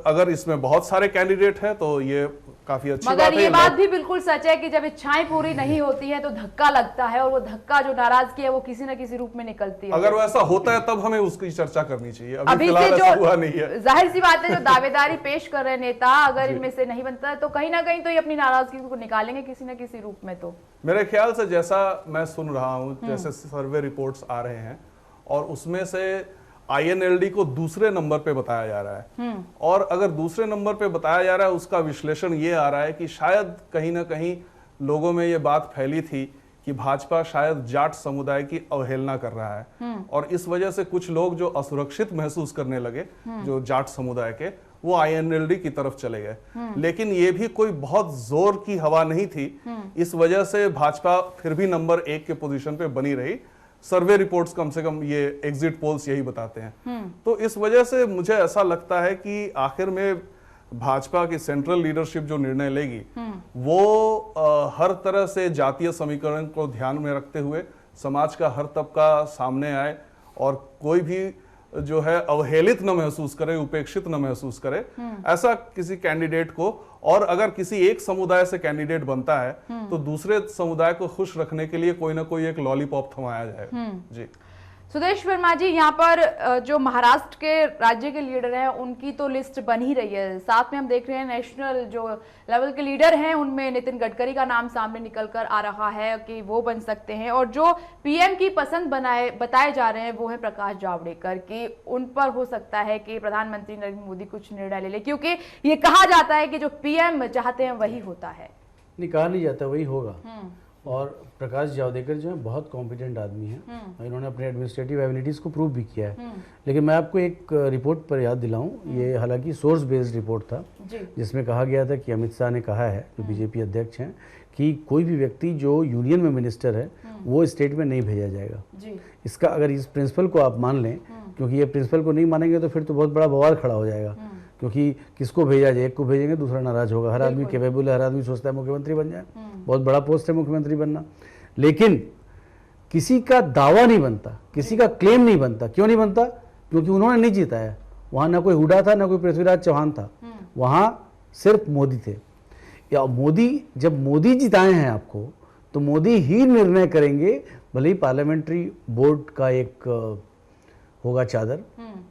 अगर इसमें बहुत सारे कैंडिडेट हैं तो ये काफी अच्छी बात है।
मगर ये बात भी बिल्कुल सच है कि जब इच्छाएं पूरी नहीं होती हैं तो धक्का लगता है, और वो धक्का जो नाराजगी है वो किसी न किसी रूप में निकलती है।
अगर वैसा होता है तब हमें उसकी चर्चा करनी चाहिए।
अभी
फिलहाल
से
ऐसा हुआ नहीं है।
जाहिर सी बात है, जो दावेदारी पेश कर रहे नेता, अगर इनमें से नहीं बनता है तो कहीं ना कहीं तो ये अपनी नाराजगी को निकालेंगे किसी न किसी रूप में। तो मेरे
ख्याल से जैसा मैं सुन रहा हूँ, जैसे सर्वे रिपोर्ट्स आ रहे हैं और उसमें से INLD को दूसरे नंबर पे बताया जा रहा है, और अगर दूसरे नंबर पे बताया जा रहा है उसका विश्लेषण ये आ रहा है कि शायद कहीं ना कहीं लोगों में ये बात फैली थी कि भाजपा शायद जाट समुदाय की अवहेलना कर रहा है, और इस वजह से कुछ लोग जो असुरक्षित महसूस करने लगे जो जाट समुदाय के, वो INLD की तरफ चले गए। लेकिन ये भी कोई बहुत जोर की हवा नहीं थी, इस वजह से भाजपा फिर भी नंबर 1 के पोजीशन पे बनी रही। सर्वे रिपोर्ट्स कम से कम, ये एग्जिट पोल्स यही बताते हैं। तो इस वजह से मुझे ऐसा लगता है कि आखिर में भाजपा की सेंट्रल लीडरशिप जो निर्णय लेगी वो हर तरह से जातीय समीकरण को ध्यान में रखते हुए समाज का हर तबका सामने आए और कोई भी जो है अवहेलित न महसूस करे, उपेक्षित न महसूस करे, ऐसा किसी कैंडिडेट को। और अगर किसी एक समुदाय से कैंडिडेट बनता है तो दूसरे समुदाय को खुश रखने के लिए कोई ना कोई एक लॉलीपॉप थमाया जाएगा। जी
सुदेश वर्मा जी, यहाँ पर जो महाराष्ट्र के राज्य के लीडर हैं उनकी तो लिस्ट बन ही रही है, साथ में हम देख रहे हैं नेशनल जो लेवल के लीडर हैं उनमें नितिन गडकरी का नाम सामने निकल कर आ रहा है कि वो बन सकते हैं, और जो पीएम की पसंद बताए जा रहे हैं वो है प्रकाश जावड़ेकर कि उन पर हो सकता है कि प्रधानमंत्री नरेंद्र मोदी कुछ निर्णय ले ले, क्योंकि ये कहा जाता है कि जो पीएम चाहते हैं वही होता है।
नहीं, कहा नहीं जाता, वही होगा। और प्रकाश जावड़ेकर जो है बहुत कॉम्पिटेंट आदमी हैं, इन्होंने अपने एडमिनिस्ट्रेटिव एबिलिटीज़ को प्रूव भी किया है। लेकिन मैं आपको एक रिपोर्ट पर याद दिलाऊं, ये हालांकि सोर्स बेस्ड रिपोर्ट था जिसमें कहा गया था कि अमित शाह ने कहा है, जो बीजेपी अध्यक्ष हैं, कि कोई भी व्यक्ति जो यूनियन में मिनिस्टर है वो स्टेट में नहीं भेजा जाएगा।
जी।
इसका अगर इस प्रिंसिपल को आप मान लें, क्योंकि ये प्रिंसिपल को नहीं मानेंगे तो फिर तो बहुत बड़ा बवाल खड़ा हो जाएगा, क्योंकि किसको भेजा जाए, एक को भेजेंगे दूसरा नाराज होगा। हर आदमी कैपेबल है, हर आदमी सोचता है मुख्यमंत्री बन जाए, बहुत बड़ा पोस्ट है मुख्यमंत्री बनना, लेकिन किसी का दावा नहीं बनता, किसी का क्लेम नहीं बनता। क्यों नहीं बनता? क्योंकि उन्होंने नहीं जीता है। वहाँ ना कोई हुड्डा था, ना कोई पृथ्वीराज चौहान था, वहाँ सिर्फ मोदी थे। या मोदी, जब मोदी जिताए हैं आपको, तो मोदी ही निर्णय करेंगे। भले ही पार्लियामेंट्री बोर्ड का एक होगा चादर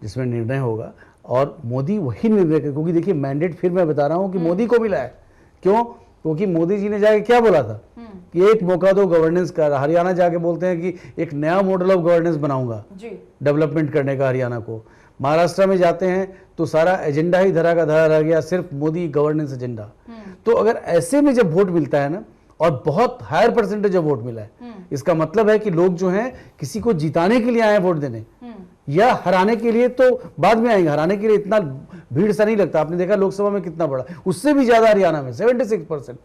जिसमें निर्णय होगा, और मोदी वही निर्णय करेंगे। क्योंकि देखिए मैंडेट फिर मैं बता रहा हूँ कि मोदी को मिला है। क्यों? क्योंकि मोदी जी ने जाके क्या बोला था कि एक मौका दो गवर्नेंस का। हरियाणा जाके बोलते हैं कि एक नया मॉडल ऑफ गवर्नेंस बनाऊंगा डेवलपमेंट करने का हरियाणा को। महाराष्ट्र में जाते हैं तो सारा एजेंडा ही धरा का धरा रह गया, सिर्फ मोदी गवर्नेंस एजेंडा। तो अगर ऐसे में जब वोट मिलता है ना, और बहुत हायर परसेंटेज ऑफ वोट मिला है, इसका मतलब है कि लोग जो हैं किसी को जिताने के लिए आए हैं वोट देने, या हराने के लिए तो बाद में आएंगे। हराने के लिए इतना भीड़ सा नहीं लगता। आपने देखा लोकसभा में कितना बड़ा, उससे भी ज्यादा हरियाणा में 76%।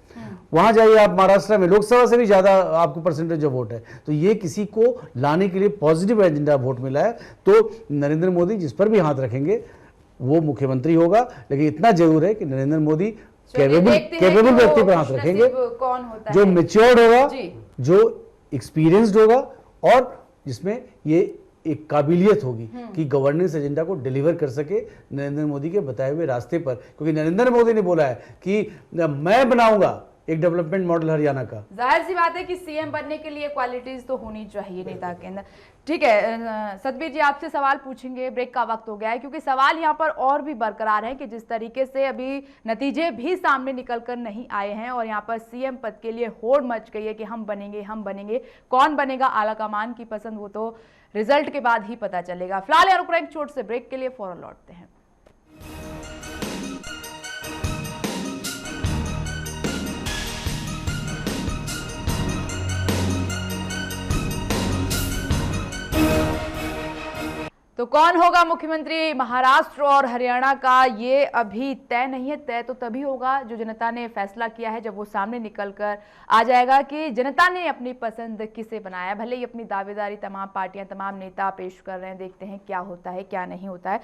वहां जाइए आप महाराष्ट्र में, लोकसभा से भी ज्यादा आपको परसेंटेज ऑफ वोट है। तो ये किसी को लाने के लिए पॉजिटिव एजेंडा वोट मिला है। तो नरेंद्र मोदी जिस पर भी हाथ रखेंगे वो मुख्यमंत्री होगा। लेकिन इतना जरूर है कि नरेंद्र मोदी कैपेबल व्यक्ति पर हाथ रखेंगे,
कौन होता
जो
है,
मैच्योर्ड होगा, जो एक्सपीरियंस्ड होगा, और जिसमें ये एक काबिलियत होगी कि गवर्नेंस एजेंडा को डिलीवर कर सके नरेंद्र मोदी के बताए हुए रास्ते पर। क्योंकि नरेंद्र मोदी ने बोला है कि मैं बनाऊंगा एक डेवलपमेंट मॉडल हरियाणा का।
जाहिर सी बात है कि सीएम बनने के लिए क्वालिटीज तो होनी चाहिए नेता के अंदर। ठीक है सतबीर जी, आपसे सवाल पूछेंगे, ब्रेक का वक्त हो गया है, क्योंकि सवाल यहाँ पर और भी बरकरार है कि जिस तरीके से अभी नतीजे भी सामने निकल कर नहीं आए हैं और यहाँ पर सीएम पद के लिए होड़ मच गई है कि हम बनेंगे हम बनेंगे। कौन बनेगा आला कमान की पसंद, वो तो रिजल्ट के बाद ही पता चलेगा। फिलहाल यार रुक रहे हैं छोट से ब्रेक के लिए, फौरन लौटते हैं। तो कौन होगा मुख्यमंत्री महाराष्ट्र और हरियाणा का, ये अभी तय नहीं है। तय तो तभी होगा जो जनता ने फैसला किया है, जब वो सामने निकलकर आ जाएगा कि जनता ने अपनी पसंद किसे बनाया। भले ही अपनी दावेदारी तमाम पार्टियां, तमाम नेता पेश कर रहे हैं, देखते हैं क्या होता है क्या नहीं होता है।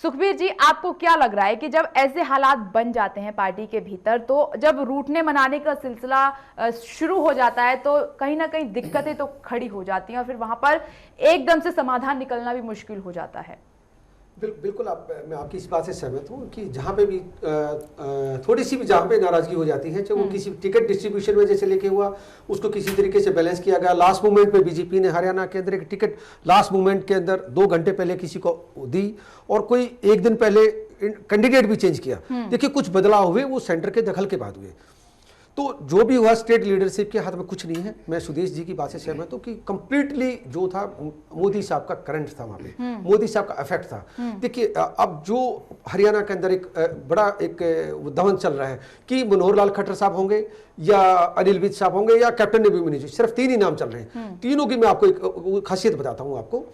सुखबीर जी, आपको क्या लग रहा है कि जब ऐसे हालात बन जाते हैं पार्टी के भीतर, तो जब रूठने मनाने का सिलसिला शुरू हो जाता है तो कहीं ना कहीं दिक्कतें तो खड़ी हो जाती हैं और फिर वहां पर एकदम से समाधान निकलना भी मुश्किल हो जाता है।
बिल्कुल मैं आपकी इस बात से सहमत हूँ कि जहाँ पे भी थोड़ी सी भी जहाँ पे नाराजगी हो जाती है, चाहे वो किसी टिकट डिस्ट्रीब्यूशन में जैसे लेके हुआ, उसको किसी तरीके से बैलेंस किया गया। लास्ट मोमेंट पे बीजेपी ने हरियाणा के अंदर एक टिकट लास्ट मोमेंट के अंदर 2 घंटे पहले किसी को दी, और कोई 1 दिन पहले कैंडिडेट भी चेंज किया। देखिए कुछ बदलाव हुए, वो सेंटर के दखल के बाद हुए। तो जो भी हुआ स्टेट लीडरशिप के हाथ में कुछ नहीं है। मैं सुदेश जी की बात से सहमत हूँ कि कंप्लीटली जो था मोदी साहब का करंट था, वहाँ पे मोदी साहब का इफेक्ट था। देखिए अब जो हरियाणा के अंदर एक बड़ा एक दमन चल रहा है कि मनोहर लाल खट्टर साहब होंगे या अनिल विज साहब होंगे या कैप्टन अभिमन्यु जी, सिर्फ 3 ही नाम चल रहे हैं। तीनों की मैं आपको एक खासियत बताता हूँ आपको।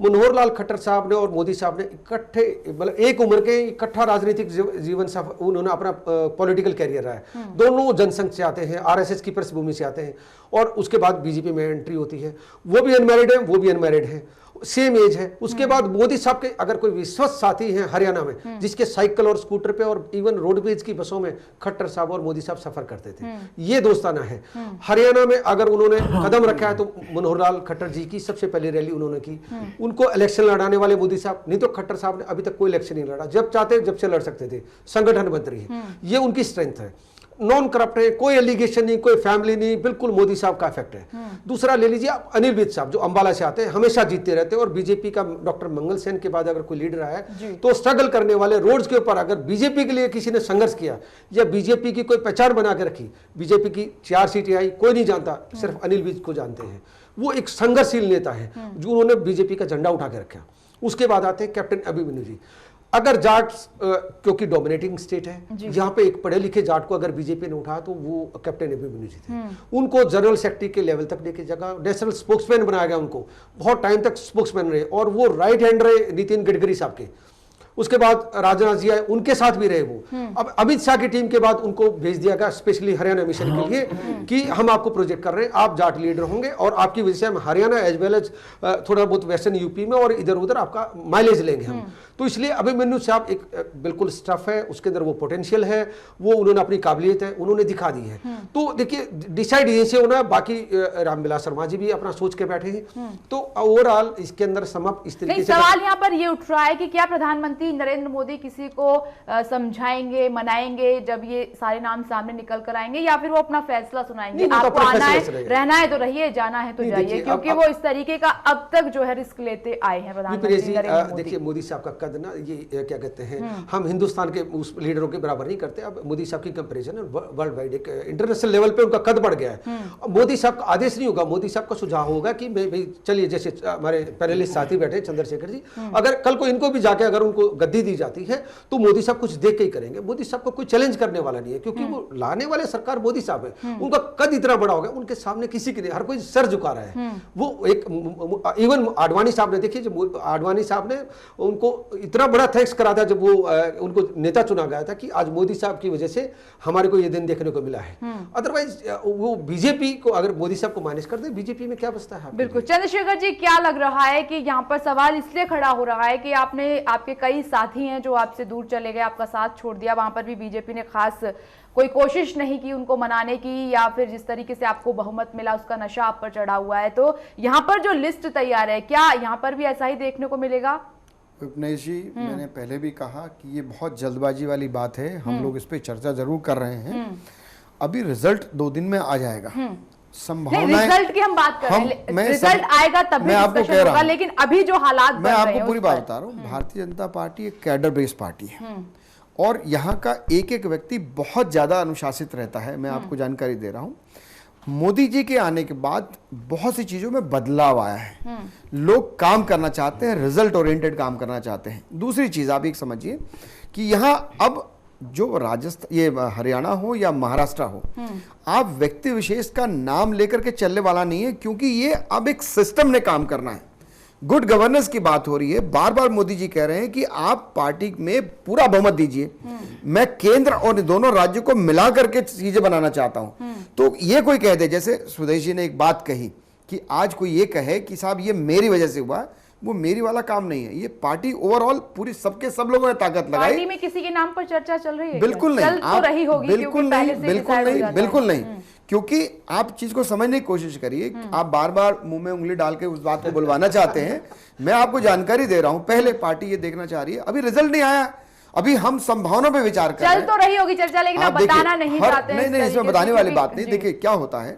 मनोहर लाल खट्टर साहब ने और मोदी साहब ने इकट्ठे, मतलब एक उम्र के इकट्ठा राजनीतिक जीवन से उन्होंने अपना पॉलिटिकल कैरियर रहा है। दोनों जनसंघ से आते हैं, आरएसएस की पृष्ठभूमि से आते हैं, और उसके बाद बीजेपी में एंट्री होती है। वो भी अनमैरिड है, वो भी अनमैरिड है, सेम एज है। उसके बाद मोदी साहब के अगर कोई विश्वस्त साथी हैं हरियाणा में, जिसके साइकिल और स्कूटर पे और इवन रोडवेज की बसों में खट्टर साहब और मोदी साहब सफर करते थे, ये दोस्ताना है। हरियाणा में अगर उन्होंने कदम रखा है तो मनोहर लाल खट्टर जी की सबसे पहली रैली उन्होंने की। उनको इलेक्शन लड़ाने वाले मोदी साहब, नहीं तो खट्टर साहब ने अभी तक कोई इलेक्शन नहीं लड़ा। जब चाहते जब से लड़ सकते थे, संगठन मंत्री है, ये उनकी स्ट्रेंथ है। नॉन करप्ट है, कोई एलिगेशन नहीं, कोई फैमिली नहीं, बिल्कुल मोदी साहब का इफेक्ट है। दूसरा ले लीजिए आप अनिल विज साहब, जो अंबाला से आते हैं, हमेशा जीतते रहते हैं, और बीजेपी का डॉक्टर मंगल सेन के बाद अगर कोई लीडर आया तो स्ट्रगल करने वाले, रोड्स के ऊपर अगर बीजेपी के लिए किसी ने संघर्ष किया या बीजेपी की कोई पहचान बना के रखी, बीजेपी की 4 सीटें आई, कोई नहीं जानता, सिर्फ अनिल विज को जानते हैं। वो एक संघर्षशील नेता है जो उन्होंने बीजेपी का झंडा उठा के रखा। उसके बाद आते हैं कैप्टन अभिमन्यु जी। अगर जाट, क्योंकि डोमिनेटिंग स्टेट है, यहाँ पे एक पढ़े लिखे जाट को अगर बीजेपी ने उठाया तो वो कैप्टन अभिमन्यु जी थे। उनको जनरल सेक्रेटरी के लेवल तक लेके जगह, नेशनल स्पोक्समैन बनाया गया उनको, बहुत टाइम तक स्पोक्समैन रहे, और वो राइट हैंड रहे नितिन गडकरी साहब के। उसके बाद राजनाथ जी आए, उनके साथ भी रहे वो। अब अमित शाह की टीम के बाद उनको भेज दिया गया स्पेशली हरियाणा मिशन के लिए कि हम आपको प्रोजेक्ट कर रहे हैं, आप जाट लीडर होंगे और आपकी वजह से हम हरियाणा एज वेल एज थोड़ा बहुत वेस्टर्न यूपी में और इधर उधर आपका माइलेज लेंगे हम। तो इसलिए अभिमन्यु साहब एक बिल्कुल स्टफ है, उसके अंदर वो पोटेंशियल है, वो उन्होंने अपनी काबिलियत है उन्होंने दिखा दी है। तो देखिए डिसाइड यहीं से होना है, बाकी रामविलास शर्मा जी भी अपना सोच के बैठे हैं। तो ओवरऑल इसके अंदर समअप इस तरीके से
सवाल यहाँ पर ये उठ रहा है कि क्या प्रधानमंत्री नरेंद्र मोदी किसी को समझाएंगे, मनाएंगे जब ये सारे नाम सामने निकल कर आएंगे, या फिर वो अपना फैसला सुनाएंगे? आपको आना है, रहना है तो रहिए, जाना है तो जाइए, क्योंकि वो इस तरीके का अब तक जो है रिस्क लेते आए हैं प्रधानमंत्री नरेंद्र मोदी।
देखिए मोदी साहब का कद ना, ये क्या कहते हैं, हम हिंदुस्तान के उस लीडरों के बराबर नहीं करते। अब मोदी साहब की कंपैरिजन वर्ल्ड वाइड एक इंटरनेशनल लेवल पे उनका कद बढ़ गया है। मोदी साहब का आदेश नहीं होगा, मोदी साहब का सुझाव होगा कि भाई चलिए, जैसे हमारे पैनलिस्ट साथी बैठे चंद्रशेखर जी, अगर कल को इनको भी जाके अगर उनको गद्दी दी जाती है तो मोदी साहब कुछ देख के ही करेंगे। मोदी साहब को कोई चैलेंज करने वाला नहीं है, क्योंकि वो लाने वाले सरकार मोदी साहब है। उनका कद इतना बड़ा हो गया, उनके सामने किसी के नहीं, हर कोई सर झुका रहा है। वो एक इवन आडवाणी साहब ने, देखिए जब आडवाणी साहब ने उनको इतना बड़ा थैंक्स करा था जब वो उनको नेता चुना गया था कि आज मोदी साहब की वजह से हमारे को ये दिन देखने को मिला है। अदरवाइज वो बीजेपी को अगर मोदी साहब को माइनस कर दे, बीजेपी में क्या बचता है?
बिल्कुल। चंद्रशेखर जी, क्या लग रहा है कि यहाँ पर सवाल इसलिए खड़ा हो रहा है कि आपके कई साथी हैं जो आपसे दूर चले गए, आपका साथ छोड़ दिया, वहां पर भी बीजेपी ने खास कोई कोशिश नहीं की उनको मनाने की, या फिर जिस तरीके से आपको बहुमत मिला उसका नशा आप पर चढ़ा हुआ है। तो यहाँ पर जो लिस्ट तैयार है, क्या यहाँ पर भी ऐसा ही देखने को मिलेगा?
विपनेश जी, मैंने पहले भी कहा कि ये बहुत जल्दबाजी वाली बात है, हम लोग इस पे चर्चा जरूर कर रहे हैं। अभी रिजल्ट 2 दिन में आ जाएगा, संभावना
रिजल्ट की हम बात कर रहे हैं, रिजल्ट आएगा तभी डिस्कशन होगा, लेकिन अभी जो हालात
मैं आपको पूरी बात बता रहा हूँ। भारतीय जनता पार्टी एक कैडर बेस्ड पार्टी है और यहाँ का एक एक व्यक्ति बहुत ज्यादा अनुशासित रहता है। मैं आपको जानकारी दे रहा हूँ, मोदी जी के आने के बाद बहुत सी चीजों में बदलाव आया है। लोग काम करना चाहते हैं, रिजल्ट ओरिएंटेड काम करना चाहते हैं। दूसरी चीज आप एक समझिए कि यहाँ अब जो राजस्थान, ये हरियाणा हो या महाराष्ट्र हो, आप व्यक्ति विशेष का नाम लेकर के चलने वाला नहीं है, क्योंकि ये अब एक सिस्टम ने काम करना है। गुड गवर्नेंस की बात हो रही है। बार बार मोदी जी कह रहे हैं कि आप पार्टी में पूरा बहुमत दीजिए, मैं केंद्र और दोनों राज्यों को मिला करके चीजें बनाना चाहता हूं। तो ये कोई कह दे, जैसे सुदेश जी ने एक बात कही कि आज कोई ये कहे कि साहब ये मेरी वजह से हुआ, वो मेरी वाला काम नहीं है। ये पार्टी ओवरऑल पूरी सब लोगों ने ताकत लगाई।
पार्टी में किसी के नाम पर चर्चा चल रही है?
बिल्कुल नहीं,
आप रही होगी,
बिल्कुल नहीं, क्योंकि आप चीज को समझने की कोशिश करिए। आप बार बार मुंह में उंगली डाल के उस बात को बुलवाना चाहते हैं। मैं आपको जानकारी दे रहा हूं, पहले पार्टी ये देखना चाह रही है, अभी रिजल्ट नहीं आया, अभी हम संभावना पे विचार कर रहे हैं।
चल तो रही होगी चर्चा, लेकिन आप बताना नहीं चाहते हैं।
नहीं, इसमें बताने वाली बात नहीं। देखिए क्या होता है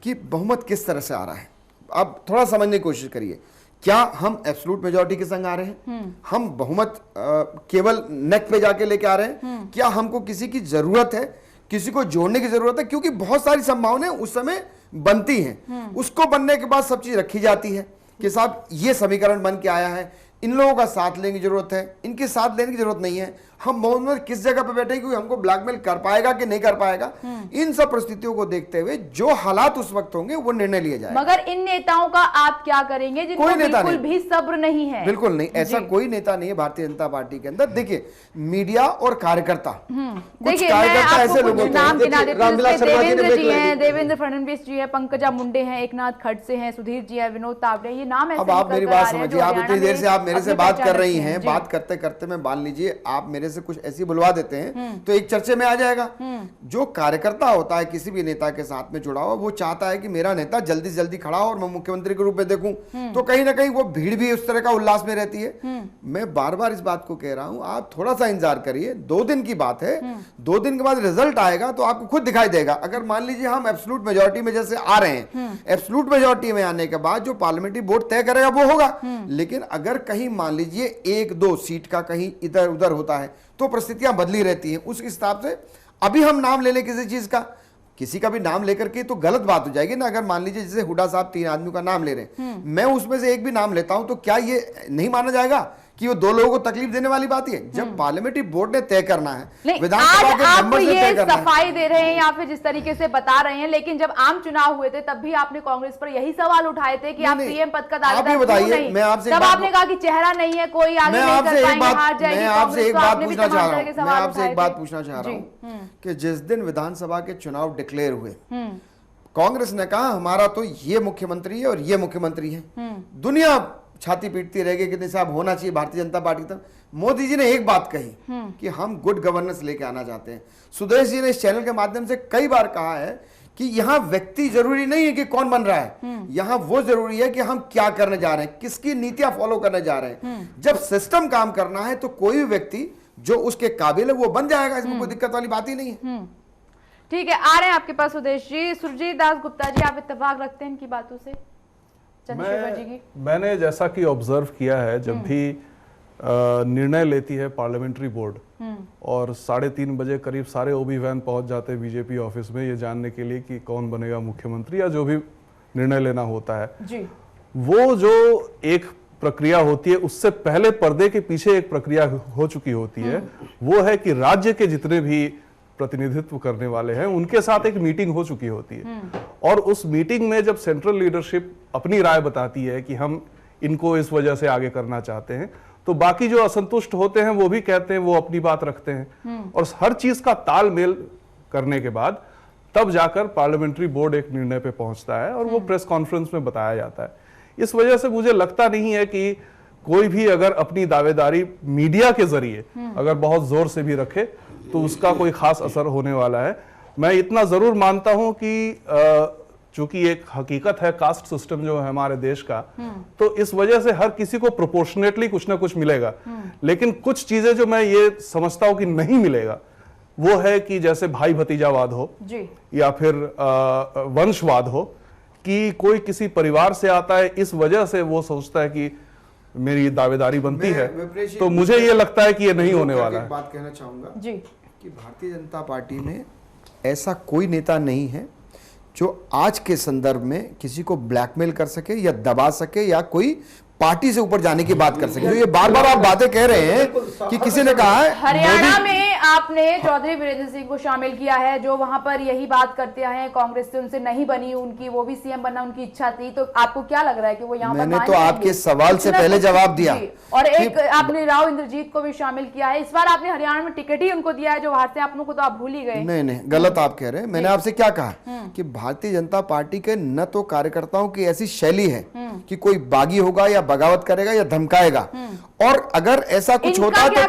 कि बहुमत किस तरह से आ रहा है, आप थोड़ा समझने की कोशिश करिए। क्या हम एब्सोल्यूट मेजॉरिटी के संग आ रहे हैं? हम बहुमत केवल नेक पे जाके लेके आ रहे हैं? क्या हमको किसी की जरूरत है, किसी को जोड़ने की जरूरत है? क्योंकि बहुत सारी संभावनाएं उस समय बनती हैं, उसको बनने के बाद सब चीज रखी जाती है कि साहब ये समीकरण बन के आया है, इन लोगों का साथ लेने की जरूरत है, इनके साथ लेने की जरूरत नहीं है। हम बहुत किस जगह पे बैठे, क्योंकि हमको ब्लैकमेल कर पाएगा कि नहीं कर पाएगा, इन सब परिस्थितियों को देखते हुए जो हालात उस वक्त होंगे वो निर्णय लिए जाएगा।
मगर इन नेताओं का आप क्या करेंगे जिनको बिल्कुल भी सब्र नहीं है?
बिल्कुल नहीं, ऐसा कोई नेता नहीं है भारतीय जनता पार्टी के अंदर। देखिए मीडिया और कार्यकर्ता, कुछ कार्यकर्ता ऐसे लोग होते हैं,
देवेंद्र जी हैं, देवेंद्र फडणवीस जी है, पंकजा मुंडे हैं, एकनाथ खड़से हैं, सुधीर जी है, विनोद तावड़े, ये नाम ऐसे।
अब आप मेरी बात समझिए, आप इतनी देर से आप मेरे से बात कर रही हैं, बात करते करते मैं मान लीजिए आप मेरे से कुछ ऐसी बुलवा देते हैं तो एक चर्चे में आ जाएगा। जो कार्यकर्ता होता है किसी भी नेता के साथ में जुड़ा हुआ, वो चाहता है कि मेरा नेता जल्दी से जल्दी खड़ा हो और मैं मुख्यमंत्री के रूप में देखूं, तो कहीं ना कहीं वो भीड़ भी उस तरह का उल्लास में रहती है। मैं बार बार इस बात को कह रहा हूं, आप थोड़ा सा इंतजार करिए, 2 दिन की बात है, 2 दिन के बाद रिजल्ट आएगा तो आपको खुद दिखाई देगा। अगर मान लीजिए हम एब्सोल्यूट मेजॉरिटी में जैसे आ रहे हैं, एब्सोल्यूट मेजॉरिटी में आने के बाद जो पार्लियामेंट्री बोर्ड तय करेगा वो होगा। लेकिन अगर कहीं मान लीजिए 1-2 सीट का कहीं इधर उधर होता है तो परिस्थितियां बदली रहती हैं। उस हिसाब से अभी हम नाम ले लें किसी चीज का, किसी का भी नाम लेकर के तो गलत बात हो जाएगी ना। अगर मान लीजिए जैसे हुड्डा साहब 3 आदमियों का नाम ले रहे हैं, मैं उसमें से एक भी नाम लेता हूं तो क्या ये नहीं माना जाएगा कि कि वो दो लोगों को तकलीफ देने वाली बात ही है। जब पार्लियामेंट्री बोर्ड ने तय करना है,
नहीं,
विधानसभा
आज
के
आप
मेंबर ने
ये
तय करना है।
सफाई दे रहे हैं या फिर जिस तरीके से बता रहे हैं, लेकिन जब आम चुनाव हुए थे तब भी आपने कांग्रेस पर यही सवाल उठाए थे कि आप
नहीं,
पीएम पद का
आप
दावेदार
ही
क्यों
बताइए,
नहीं?
मैं आपसे एक
तब
बात-
आपने कहा कि चेहरा नहीं है, कोई आगे
मैं
नहीं
आपसे
कर
एक
पाएंगे, हार
बात
जाएगी
मैं आपसे
कांग्रेस।
एक
तो
बात
आपने भी
पूछना
तमाम
चाह रहा
तरह के
हूँ मैं
सवाल
आपसे
उठाए
एक बात
थे।
पूछना चाह रहा
जी,
हूँ कि जिस दिन विधानसभा के चुनाव डिक्लेयर हुए, कांग्रेस ने कहा हमारा तो ये मुख्यमंत्री है और ये मुख्यमंत्री है। दुनिया छाती पीटती रह गई कि नहीं साहब होना चाहिए भारतीय जनता पार्टी। तक मोदी जी ने एक बात कही कि हम गुड गवर्नेंस लेके आना चाहते हैं। सुदेश जी ने इस चैनल के माध्यम से कई बार कहा है कि यहाँ व्यक्ति जरूरी नहीं है कि कौन बन रहा है, यहाँ वो जरूरी है कि हम क्या करने जा रहे हैं, किसकी नीतियां फॉलो करने जा रहे हैं। जब सिस्टम काम करना है तो कोई भी व्यक्ति जो उसके काबिल है वो बन जाएगा, इसमें कोई दिक्कत वाली बात ही नहीं है।
ठीक है, आ रहे हैं आपके पास सुदेश जी। सुरजीत दास गुप्ता जी, आप इत्तेफाक रखते हैं इनकी बातों से चंद्रशेखर जी की?
मैंने जैसा कि ऑब्जर्व किया है, जब भी निर्णय लेती है पार्लियामेंट्री बोर्ड और 3:30 बजे करीब सारे ओबी वैन पहुंच जाते हैं बीजेपी ऑफिस में ये जानने के लिए कि कौन बनेगा मुख्यमंत्री या जो भी निर्णय लेना होता है
जी,
वो जो एक प्रक्रिया होती है उससे पहले पर्दे के पीछे एक प्रक्रिया हो चुकी होती है। वो है कि राज्य के जितने भी प्रतिनिधित्व करने वाले हैं उनके साथ एक मीटिंग हो चुकी होती है और उस मीटिंग में जब सेंट्रल लीडरशिप अपनी राय बताती है कि हम इनको इस वजह से आगे करना चाहते हैं, तो बाकी जो असंतुष्ट होते हैं वो भी कहते हैं, वो अपनी बात रखते हैं और हर चीज का तालमेल करने के बाद तब जाकर पार्लियामेंट्री बोर्ड एक निर्णय पे पहुंचता है और वो प्रेस कॉन्फ्रेंस में बताया जाता है। इस वजह से मुझे लगता नहीं है कि कोई भी अगर अपनी दावेदारी मीडिया के जरिए अगर बहुत जोर से भी रखे तो उसका कोई खास असर होने वाला है। मैं इतना जरूर मानता हूं कि चूंकि एक हकीकत है कास्ट सिस्टम जो है हमारे देश का, तो इस वजह से हर किसी को प्रोपोर्शनेटली कुछ ना कुछ मिलेगा, लेकिन कुछ चीजें जो मैं ये समझता हूं कि नहीं मिलेगा वो है कि जैसे भाई भतीजावाद हो
जी,
या फिर वंशवाद हो कि कोई किसी परिवार से आता है इस वजह से वो सोचता है कि मेरी दावेदारी बनती है, तो मुझे ये लगता है कि ये नहीं होने वाला है।
एक बात कहना चाहूंगा
जी,
कि भारतीय जनता पार्टी में ऐसा कोई नेता नहीं है जो आज के संदर्भ में किसी को ब्लैकमेल कर सके या दबा सके या कोई पार्टी से ऊपर जाने की बात कर सके। तो ये बार बार आप बातें कह रहे हैं कि किसी ने कहा है
हरियाणा में आपने चौधरी वीरेंद्र सिंह को शामिल किया है जो वहां पर यही बात करते हैं, कांग्रेस से उनसे नहीं बनी, उनकी वो भी सीएम बनना उनकी इच्छा थी, तो आपको क्या लग रहा है कि वो यहाँ पर
मैंने
मान
तो
जाएंगे?
आपके सवाल से पहले जवाब दिया।
और एक आपने राव इंद्रजीत को भी शामिल किया है, इस बार आपने हरियाणा में टिकट ही उनको दिया है जो हार से आपको तो आप भूल ही गए।
नहीं नहीं, गलत आप कह रहे हैं। मैंने आपसे क्या कहा कि भारतीय जनता पार्टी के न तो कार्यकर्ताओं की ऐसी शैली है कि कोई बागी होगा या बगावत करेगा या धमकाएगा, और अगर ऐसा कुछ होता है तो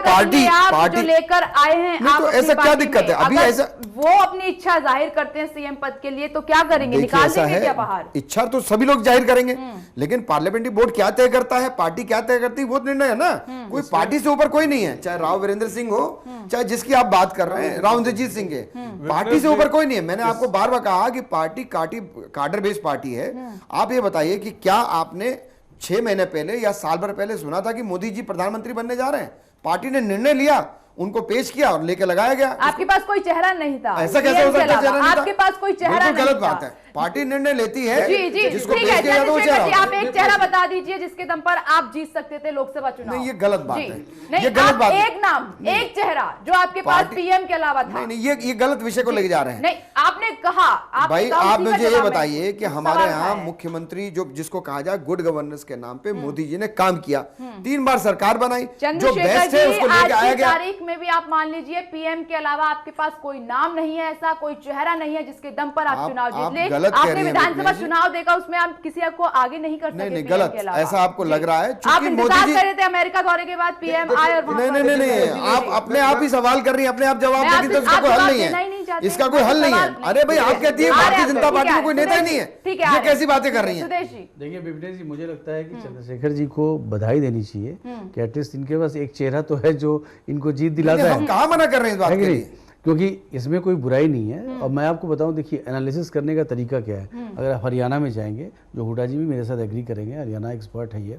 पार्टी
लेकर आए हैं
नहीं, तो ऐसा क्या दिक्कत है? अभी ऐसा
वो अपनी इच्छा जाहिर करते हैं सीएम पद के लिए, तो क्या करेंगे? निकाल देंगे क्या बाहर?
इच्छा तो सभी लोग जाहिर करेंगे, लेकिन पार्लियामेंट्री बोर्ड क्या तय करता है, पार्टी क्या तय करती है, वो निर्णय है ना। कोई पार्टी से ऊपर कोई नहीं है, चाहे राव वीरेंद्र सिंह हो, चाहे जिसकी आप बात कर रहे हैं राव इंद्रजीत सिंह के, पार्टी से ऊपर कोई नहीं है। मैंने आपको बार बार कहा कि पार्टी काडर बेस्ड पार्टी है। आप ये बताइए कि क्या आपने 6 महीने पहले या साल भर पहले सुना था कि मोदी जी प्रधानमंत्री बनने जा रहे हैं? पार्टी ने निर्णय लिया, उनको पेश किया और लेके लगाया गया।
आपके पास कोई चेहरा नहीं था,
ऐसा कैसे हो सकता है? चेहरा नहीं था?
आपके पास कोई चेहरा नहीं
गलत
था।
बात है। पार्टी निर्णय लेती है,
जी जी,
जिसको
ठीक
पेश
है
किया जाता है वो
चंद्रशेखर जी,
चेहरा।
आप एक चेहरा बता दीजिए जिसके दम पर आप जीत सकते थे लोकसभा चुनाव।
नहीं, ये गलत बात
जी।
है।
नहीं,
ये गलत
आप
बात है।
एक नाम, एक चेहरा जो आपके पास पीएम के अलावा था।
नहीं, ये गलत विषय को लेके जा रहे हैं।
नहीं, आपने कहा
भाई आप मुझे ये बताइए कि हमारे यहाँ मुख्यमंत्री जो जिसको कहा जाए गुड गवर्नेंस के नाम पे मोदी जी ने काम किया, 3 बार सरकार बनाई, जो बेस्ट है उसको लेके आया गया।
तारीख में भी आप मान लीजिए पीएम के अलावा आपके पास कोई नाम नहीं है, ऐसा कोई चेहरा नहीं है जिसके दम पर आप चुनाव जीत ले। आपने विधानसभा चुनाव देखा, उसमें आप किसी को आगे नहीं कर सके।
नहीं, गलत, ऐसा आपको लग रहा है।
आप इंतजार कर रहे थे अमेरिका दौरे के बाद पीएम आए और
नहीं, आप अपने आप ही सवाल कर रही हैं, अपने आप जवाब देती तो इसका कोई हल नहीं है। इसका कोई हल नहीं है। अरे भाई आप कहती है भारतीय जनता पार्टी में कोई नेता ही नहीं है, ये कैसी बातें कर रही है?
देखिए विपिन जी, मुझे लगता है कि चंद्रशेखर जी को बधाई देनी चाहिए कि एटलीस्ट इनके पास एक चेहरा तो है जो इनको जीत दिलाता है।
हम कहाँ मना कर रहे हैं इस बात के लिए?
क्योंकि इसमें कोई बुराई नहीं है। और मैं आपको बताऊं, देखिए एनालिसिस करने का तरीका क्या है। अगर आप हरियाणा में जाएंगे, जो हुड्डा जी भी मेरे साथ एग्री करेंगे, हरियाणा एक्सपर्ट है ये,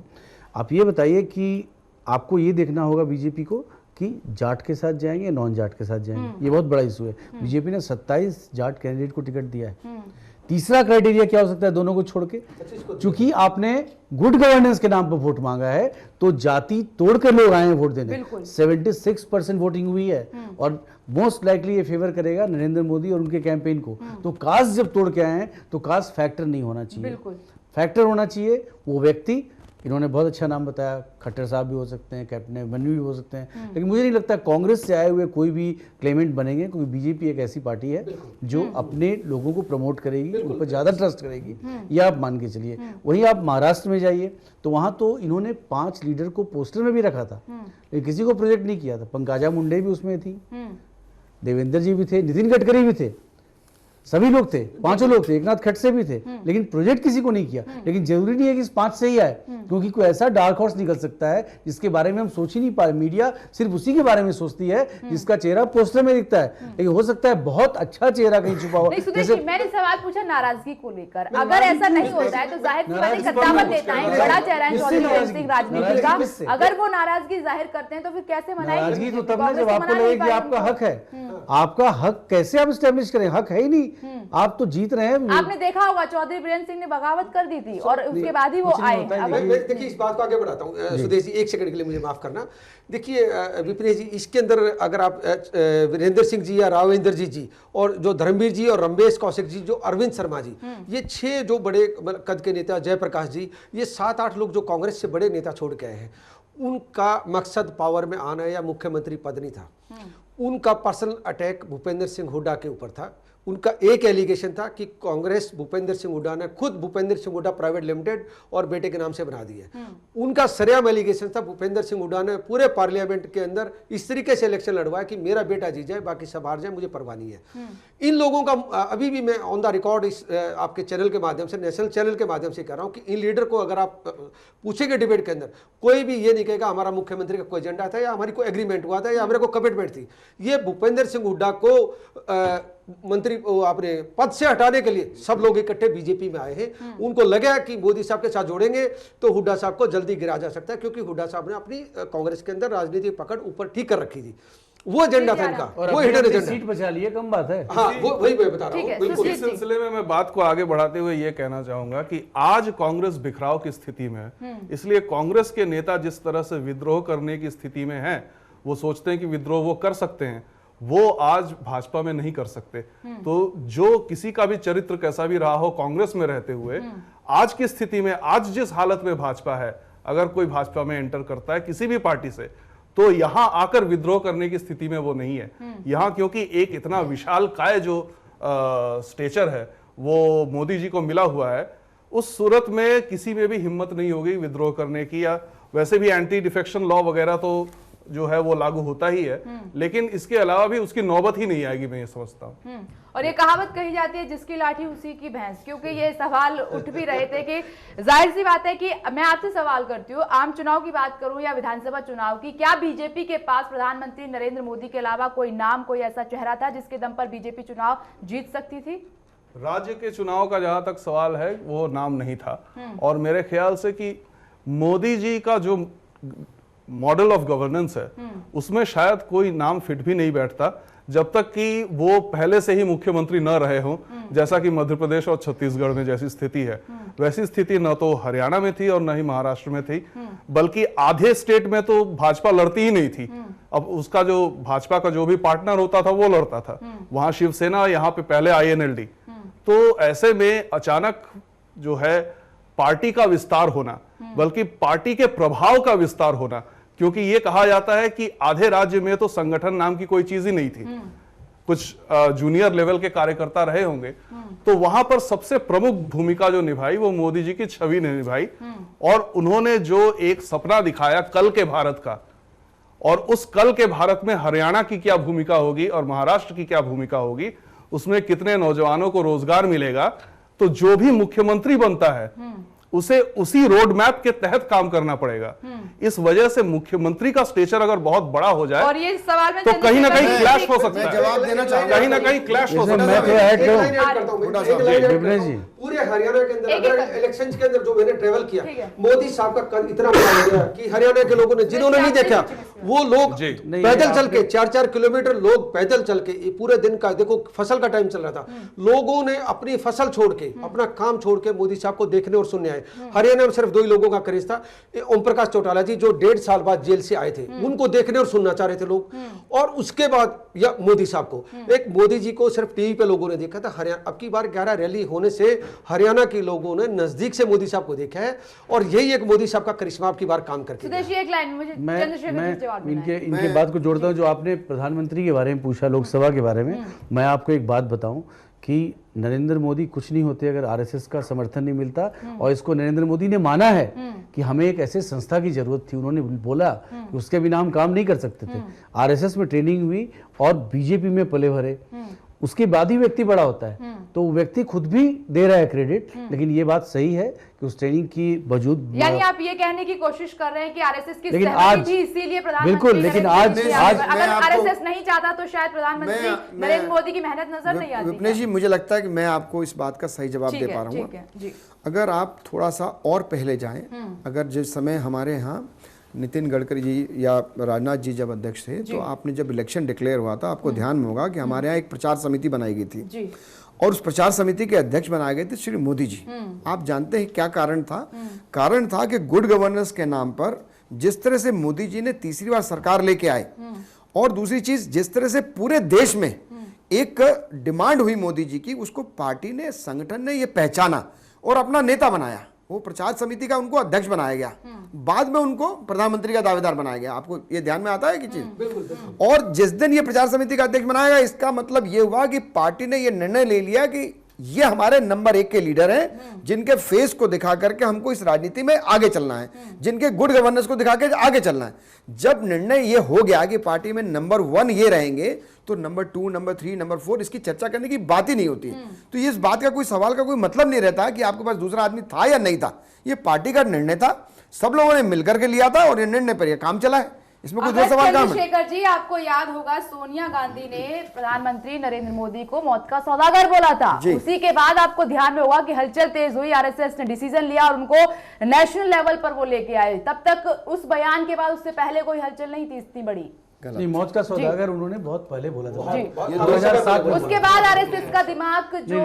आप ये बताइए कि आपको ये देखना होगा बीजेपी को कि जाट के साथ जाएंगे, नॉन जाट के साथ जाएंगे। ये बहुत बड़ा इशू है। बीजेपी ने 27 जाट कैंडिडेट को टिकट दिया है, तीसरा क्राइटेरिया क्या हो सकता है दोनों को छोड़ के, क्योंकि आपने गुड गवर्नेंस के नाम पर वोट मांगा है तो जाति तोड़कर लोग आए हैं वोट देने। 76% वोटिंग हुई है और मोस्ट लाइकली ये फेवर करेगा नरेंद्र मोदी और उनके कैंपेन को। तो कास्ट जब तोड़ के आए हैं तो कास्ट फैक्टर नहीं होना चाहिए, फैक्टर होना चाहिए वो व्यक्ति। इन्होंने बहुत अच्छा नाम बताया, खट्टर साहब भी हो सकते हैं, कैप्टन अभिमन्यु भी हो सकते हैं, लेकिन मुझे नहीं लगता कांग्रेस से आए हुए कोई भी क्लेमेंट बनेंगे, क्योंकि बीजेपी एक ऐसी पार्टी है जो अपने लोगों को प्रमोट करेगी, उन पर ज़्यादा ट्रस्ट करेगी, ये आप मान के चलिए। वहीं आप महाराष्ट्र में जाइए तो वहाँ तो इन्होंने 5 लीडर को पोस्टर में भी रखा था, लेकिन किसी को प्रोजेक्ट नहीं किया था। पंकजा मुंडे भी उसमें थी, देवेंद्र जी भी थे, नितिन गडकरी भी थे, सभी लोग थे, 5 लोग थे, एकनाथ खड़से भी थे, लेकिन प्रोजेक्ट किसी को नहीं किया। लेकिन जरूरी नहीं है कि इस 5 से ही आए, क्योंकि कोई ऐसा डार्क हॉर्स निकल सकता है जिसके बारे में हम सोच ही नहीं पा रहे। मीडिया सिर्फ उसी के बारे में सोचती है जिसका चेहरा पोस्टर में दिखता है, लेकिन हो सकता है बहुत अच्छा चेहरा कहीं छुपा हुआ।
जैसे मैंने सवाल पूछा नाराजगी को लेकर, अगर ऐसा नहीं होता है तो जाहिर सी बात है कद्दावर नेता है, बड़ा चेहरा है चौधरी बीरेंद्र सिंह राजनीति का, अगर वो नाराजगी जाहिर करते हैं तो फिर कैसे मनाएंगे?
नाराजगी तो तब ना जब आपको लगे कि आपका हक है। आपका हक कैसे आप स्टैब्लिश करें? हक है ही नहीं, आप तो जीत रहे हैं।
आपने देखा होगा चौधरी बीरेंद्र सिंह ने बगावत कर दी थी और उसके बाद ही वो आए।
देखिए इस बात को आगे बढ़ाता हूँ सुदेश जी, 1 सेकंड के लिए मुझे माफ करना। देखिए विपिनेश जी, इसके अंदर अगर आप वीरेंद्र सिंह जी या रावेंद्र जी और जो धर्मवीर जी और रमेश कौशिक जी, जो अरविंद शर्मा जी, ये 6 जो बड़े कद के नेता, जयप्रकाश जी, ये 7-8 लोग जो कांग्रेस से बड़े नेता छोड़ के आए हैं, उनका मकसद पावर में आना या मुख्यमंत्री पद नहीं था। उनका पर्सनल अटैक भूपेंद्र सिंह हुड्डा के ऊपर था। उनका एक एलिगेशन था कि कांग्रेस भूपेंद्र सिंह हुड्डा ने खुद भूपेंद्र सिंह हुड्डा प्राइवेट लिमिटेड और बेटे के नाम से बना दी है। उनका सरेआम एलिगेशन था भूपेंद्र सिंह हुड्डा ने पूरे पार्लियामेंट के अंदर इस तरीके से इलेक्शन लड़वाया कि मेरा बेटा जीत जाए, बाकी सब हार जाए, मुझे परवाह नहीं है। इन लोगों का अभी भी मैं ऑन द रिकॉर्ड इस आपके चैनल के माध्यम से, नेशनल चैनल के माध्यम से कह रहा हूँ कि इन लीडर को अगर आप पूछेंगे डिबेट के अंदर, कोई भी ये नहीं कहेगा हमारा मुख्यमंत्री का कोई एजेंडा था या हमारी कोई एग्रीमेंट हुआ था या हमारे को कमिटमेंट थी। ये भूपेंद्र सिंह हुड्डा को मंत्री आपने पद से हटाने के लिए सब लोग इकट्ठे बीजेपी में आए हैं। उनको लगा कि मोदी साहब के साथ जोड़ेंगे तो हुड्डा साहब को जल्दी गिरा जा सकता है, क्योंकि हुड्डा साहब ने अपनी कांग्रेस के अंदर राजनीतिक पकड़ ऊपर ठीक कर रखी थी। वो एजेंडा था इनका, वो हिडन एजेंडा।
सीट बचा लिए, कम बात है।
हाँ, वही मैं बता रहा हूँ।
बिल्कुल। इस सिलसिले में मैं बात को आगे बढ़ाते हुए ये कहना चाहूंगा कि आज कांग्रेस बिखराव की स्थिति में है, इसलिए कांग्रेस के नेता जिस तरह से विद्रोह करने की स्थिति में हैं, वो सोचते हैं कि विद्रोह वो कर सकते हैं, वो आज भाजपा में नहीं कर सकते। तो जो किसी का भी चरित्र कैसा भी रहा हो कांग्रेस में रहते हुए, आज की स्थिति में, आज जिस हालत में भाजपा है, अगर कोई भाजपा में एंटर करता है किसी भी पार्टी से, तो यहां आकर विद्रोह करने की स्थिति में वो नहीं है। यहां क्योंकि एक इतना विशाल काय जो स्टेचर है वो मोदी जी को मिला हुआ है, उस सूरत में किसी में भी हिम्मत नहीं होगी विद्रोह करने की। या वैसे भी एंटी डिफेक्शन लॉ वगैरह तो जो है वो लागू होता ही है, लेकिन इसके अलावा भी उसकी नौबत ही नहीं आएगी, मैं ये समझता हूँ।
और ये कहावत कही जाती है जिसकी लाठी उसी की भैंस, क्योंकि ये सवाल उठ भी रहे थे कि जाहिर सी बात है कि मैं आपसे सवाल करती हूँ, आम चुनाव की बात करूं या विधानसभा चुनाव की, क्या बीजेपी के पास प्रधानमंत्री नरेंद्र मोदी के अलावा कोई नाम, कोई ऐसा चेहरा था जिसके दम पर बीजेपी चुनाव जीत सकती थी?
राज्य के चुनाव का जहां तक सवाल है वो नाम नहीं था, और मेरे ख्याल से कि मोदी जी का जो मॉडल ऑफ गवर्नेंस है उसमें शायद कोई नाम फिट भी नहीं बैठता जब तक कि वो पहले से ही मुख्यमंत्री न रहे हों, जैसा कि मध्य प्रदेश और छत्तीसगढ़ में जैसी स्थिति है। वैसी स्थिति न तो हरियाणा में थी और न ही महाराष्ट्र में थी, बल्कि आधे स्टेट में तो भाजपा लड़ती ही नहीं थी। अब उसका जो भाजपा का जो भी पार्टनर होता था वो लड़ता था, वहां शिवसेना, यहाँ पे पहले INLD। तो ऐसे में अचानक जो है पार्टी का विस्तार होना, बल्कि पार्टी के प्रभाव का विस्तार होना, क्योंकि ये कहा जाता है कि आधे राज्य में तो संगठन नाम की कोई चीज ही नहीं थी, कुछ जूनियर लेवल के कार्यकर्ता रहे होंगे, तो वहां पर सबसे प्रमुख भूमिका जो निभाई वो मोदी जी की छवि ने निभाई। और उन्होंने जो एक सपना दिखाया कल के भारत का, और उस कल के भारत में हरियाणा की क्या भूमिका होगी और महाराष्ट्र की क्या भूमिका होगी, उसमें कितने नौजवानों को रोजगार मिलेगा, तो जो भी मुख्यमंत्री बनता है उसे उसी रोड मैप के तहत काम करना पड़ेगा। इस वजह से मुख्यमंत्री का स्टेचर अगर बहुत बड़ा हो जाए
और ये सवाल में
तो कहीं ना कहीं क्लैश हो सकता
मैं
है,
जवाब देना चाहूंगा।
कहीं ना कहीं क्लैश हो सकता
मैं तो
है।
ऐड
एक
करूं।
लाइन ऐड करता हूं मैं,
छोटा
एक
सा।
लाइन ऐड
विपनेश
करता
जी।
हूं। पूरे हरियाणा के अंदर
एक-
अगर इलेक्शंस के अंदर जो मैंने ट्रेवल किया,
ठीक है।
मोदी साहब का कद इतना बड़ा हो गया कि हरियाणा के लोगों ने, जिन्होंने नहीं देखा, वो लोग
जी।
पैदल चल के 4-4 किलोमीटर लोग पैदल चल के ये पूरे दिन का, देखो फसल का टाइम चल रहा था, लोगों ने अपनी फसल छोड़ के, अपना काम छोड़ के मोदी साहब को देखने और सुनने आए। हरियाणा में सिर्फ 2 ही लोगों का क्रेज था, ओम प्रकाश चौटाला जी जो 1.5 साल बाद जेल से आए थे, उनको देखने और सुनना चाह रहे थे लोग, और उसके बाद या मोदी साहब को, एक मोदी जी को सिर्फ टीवी पे लोगों ने देखा था। हरियाणा अब की बार 11 रैली होने से हरियाणा के लोगों ने नजदीक से मोदी साहब को देखा है, और यही एक मोदी साहब का करिश्मा अब की बार काम करके
सुदेश जी, एक लाइन में मुझे चंद्रशेखर जी जवाब देना है।
इनके बात को जोड़ता हूं। जो आपने प्रधानमंत्री के बारे में पूछा, लोकसभा के बारे में, मैं आपको एक बात बताऊं कि नरेंद्र मोदी कुछ नहीं होते अगर आरएसएस का समर्थन नहीं मिलता, और इसको नरेंद्र मोदी ने माना है कि हमें एक ऐसे संस्था की जरूरत थी। उन्होंने बोला कि उसके बिना हम काम नहीं कर सकते थे। आरएसएस में ट्रेनिंग हुई और बीजेपी में पले भरे, उसके बाद ही व्यक्ति बड़ा होता है। तो वो व्यक्ति खुद भी दे रहा है क्रेडिट, लेकिन ये बात सही है कि उस ट्रेनिंग की वजूद,
यानी आप ये कहने की कोशिश कर रहे हैं कि आरएसएस की
लेकिन
सहमति
आज-
थी, इसीलिए प्रधानमंत्री
बिल्कुल, लेकिन
नरेंद्र
आज-
मोदी ने
आज-
अगर
मैं आपको-
आरएसएस नहीं चाहता तो शायद प्रधानमंत्री नरेंद्र मोदी की मेहनत नजर नहीं आती।
विपनेश जी, मुझे लगता है कि मैं आपको इस बात का सही जवाब दे पा रहा हूँ।
ठीक है जी।
अगर आप थोड़ा सा और पहले जाएं, अगर जिस समय हमारे यहाँ नितिन गडकरी जी या राजनाथ जी जब अध्यक्ष थे, तो आपने जब इलेक्शन डिक्लेयर हुआ था, आपको ध्यान में होगा कि हमारे यहाँ एक प्रचार समिति बनाई गई थी,
जी।
और उस प्रचार समिति के अध्यक्ष बनाए गए थे श्री मोदी जी। आप जानते हैं क्या कारण था? कारण था कि गुड गवर्नेंस के नाम पर जिस तरह से मोदी जी ने तीसरी बार सरकार लेके आए, और दूसरी चीज जिस तरह से पूरे देश में एक डिमांड हुई मोदी जी की, उसको पार्टी ने, संगठन ने ये पहचाना और अपना नेता बनाया। वो प्रचार समिति का उनको अध्यक्ष बनाया गया, बाद में उनको प्रधानमंत्री का दावेदार बनाया गया। आपको ये ध्यान में आता है कि चीज? और जिस दिन ये प्रचार समिति का अध्यक्ष बनाया गया, इसका मतलब ये हुआ कि पार्टी ने ये निर्णय ले लिया कि ये हमारे नंबर 1 के लीडर हैं, जिनके फेस को दिखा करके हमको इस राजनीति में आगे चलना है, जिनके गुड गवर्नेंस को दिखा के आगे चलना है। जब निर्णय ये हो गया कि पार्टी में नंबर 1 ये रहेंगे, तो नंबर 2, नंबर 3, नंबर 4 इसकी चर्चा करने की बात ही नहीं होती। तो ये इस बात का कोई सवाल का कोई मतलब नहीं रहता कि आपके पास दूसरा आदमी था या नहीं था। ये पार्टी का निर्णय था, सब लोगों ने मिलकर के लिया था, और ये निर्णय पर यह काम चला है। इसमें कोई दूसरा सवाल काम है?
चंद्रशेखर जी, आपको याद होगा सोनिया गांधी ने प्रधानमंत्री नरेंद्र मोदी को मौत का सौदागर बोला था। उसी के बाद आपको ध्यान में होगा कि हलचल तेज हुई, आरएसएस ने डिसीजन लिया और उनको नेशनल लेवल पर वो लेके आए। तब तक उस बयान के बाद उससे पहले कोई हलचल नहीं थी इतनी बड़ी।
नहीं, मौत का सौदागर उन्होंने बहुत पहले बोला था।
जी।
2007 में
उसके बाद आरएसएस का दिमाग जो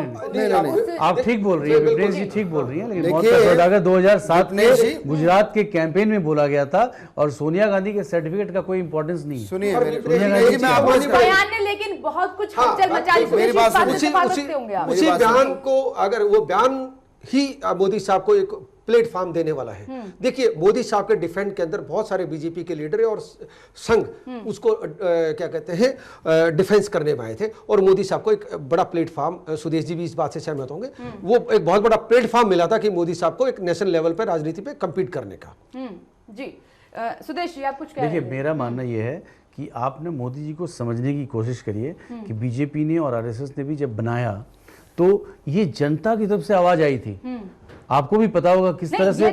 आप ठीक बोल रही है, विपनेश जी ठीक बोल रही है, लेकिन मौत
देखिए,
का सौदागर 2007 में
विपनेश जी,
गुजरात के कैंपेन में बोला गया था, और सोनिया गांधी के सर्टिफिकेट का कोई इंपॉर्टेंस नहीं है।
सुनिए
और
मेरे-
विपनेश
मैं
जी,
आपको
उस बयान ने लेकिन बहुत कुछ हलचल मचाई।
मेरी बात सुनिए।
उसी बयान को, अगर वो बयान ही मोदी साहब को एक प्लेटफॉर्म देने वाला है। देखिए, मोदी साहब के डिफेंड के अंदर बहुत सारे बीजेपी के लीडर और संघ उसको क्या कहते हैं, डिफेंस करने में आए थे, और मोदी साहब को एक बड़ा प्लेटफॉर्म, सुदेश जी भी इस बात से सहमत होंगे, वो एक बहुत बड़ा प्लेटफॉर्म मिला था कि मोदी साहब को एक नेशनल लेवल पर राजनीति पे कम्पीट करने का।
जी सुदेश जी, आप कुछ कह
देखिए,
रहे थे।
मेरा मानना यह है कि आपने मोदी जी को समझने की कोशिश करिए कि बीजेपी ने और आरएसएस ने भी जब बनाया, तो ये जनता की तरफ से आवाज आई थी। आपको भी पता होगा किस तरह से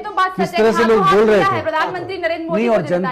लोग बोल रहे थे।
प्रधानमंत्री नरेंद्र मोदी
नहीं, और जनता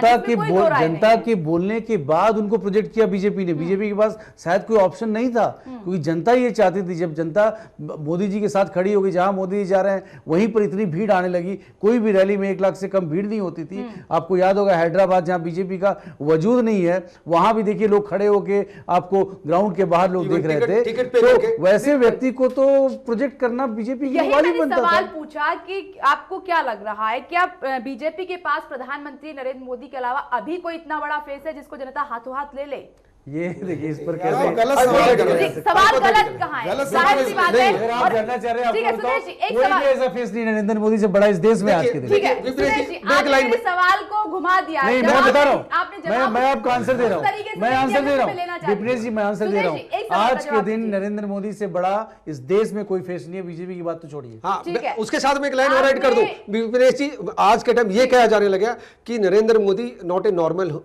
जनता
के बोलने के बाद उनको प्रोजेक्ट किया बीजेपी ने। बीजेपी के पास शायद कोई ऑप्शन नहीं था, क्योंकि जनता ये चाहती थी। जब जनता मोदी जी के साथ खड़ी हो गई, जहां मोदी जी जा रहे हैं वहीं पर इतनी भीड़ आने लगी। कोई भी रैली में 1 लाख से कम भीड़ नहीं होती थी। आपको याद होगा हैदराबाद, जहां बीजेपी का वजूद नहीं है, वहां भी देखिए लोग खड़े होके आपको ग्राउंड के बाहर लोग देख रहे थे। तो वैसे व्यक्ति को तो प्रोजेक्ट करना बीजेपी की वाली बनता था।
कि आपको क्या लग रहा है, क्या बीजेपी के पास प्रधानमंत्री नरेंद्र मोदी के अलावा अभी कोई इतना बड़ा फेस है जिसको जनता हाथों हाथ ले ले?
ये देखिए, इस पर
आप गलत सवाल कर रहे हैं।
सवाल गलत कहाँ है?
गलत
जाहिर सी बात है।
अगर आप जानना चाह रहे हैं,
ठीक है
आपको
सुदेश जी,
बताओ,
एक
कोई
सवाल।
भी ऐसा फेस नहीं है नरेंद्र मोदी से बड़ा इस देश में आज के दिन।
ठीक है
देखिए,
सुदेश जी,
एक
आपने
लाइन
मेरे
में-
सवाल को घुमा दिया।
नहीं, मैं
जवाब
बता रहा
आपने
हूँ,
जवाब
मैं आपको आंसर दे रहा
उस तरीके
हूँ,
से
मैं
नहीं
आंसर
दिया
दे रहा
जो मैं लेना
हूँ।
चाहती हूँ।
विपनेश जी, मैं आंसर दे
सुदेश
रहा
जी, एक
हूँ।
सवाल का
आज के
जवाब
दिन
दीजिए।
नरेंद्र मोदी से बड़ा इस देश में कोई फेस नहीं है। बीजेपी की बात तो छोड़िए।
हाँ,
ठीक है।
उसके साथ में एक लाइन और ऐड कर दूं। विपनेश जी, आज के टाइम ये कहा जाने लगा कि Narendra Modi not a normal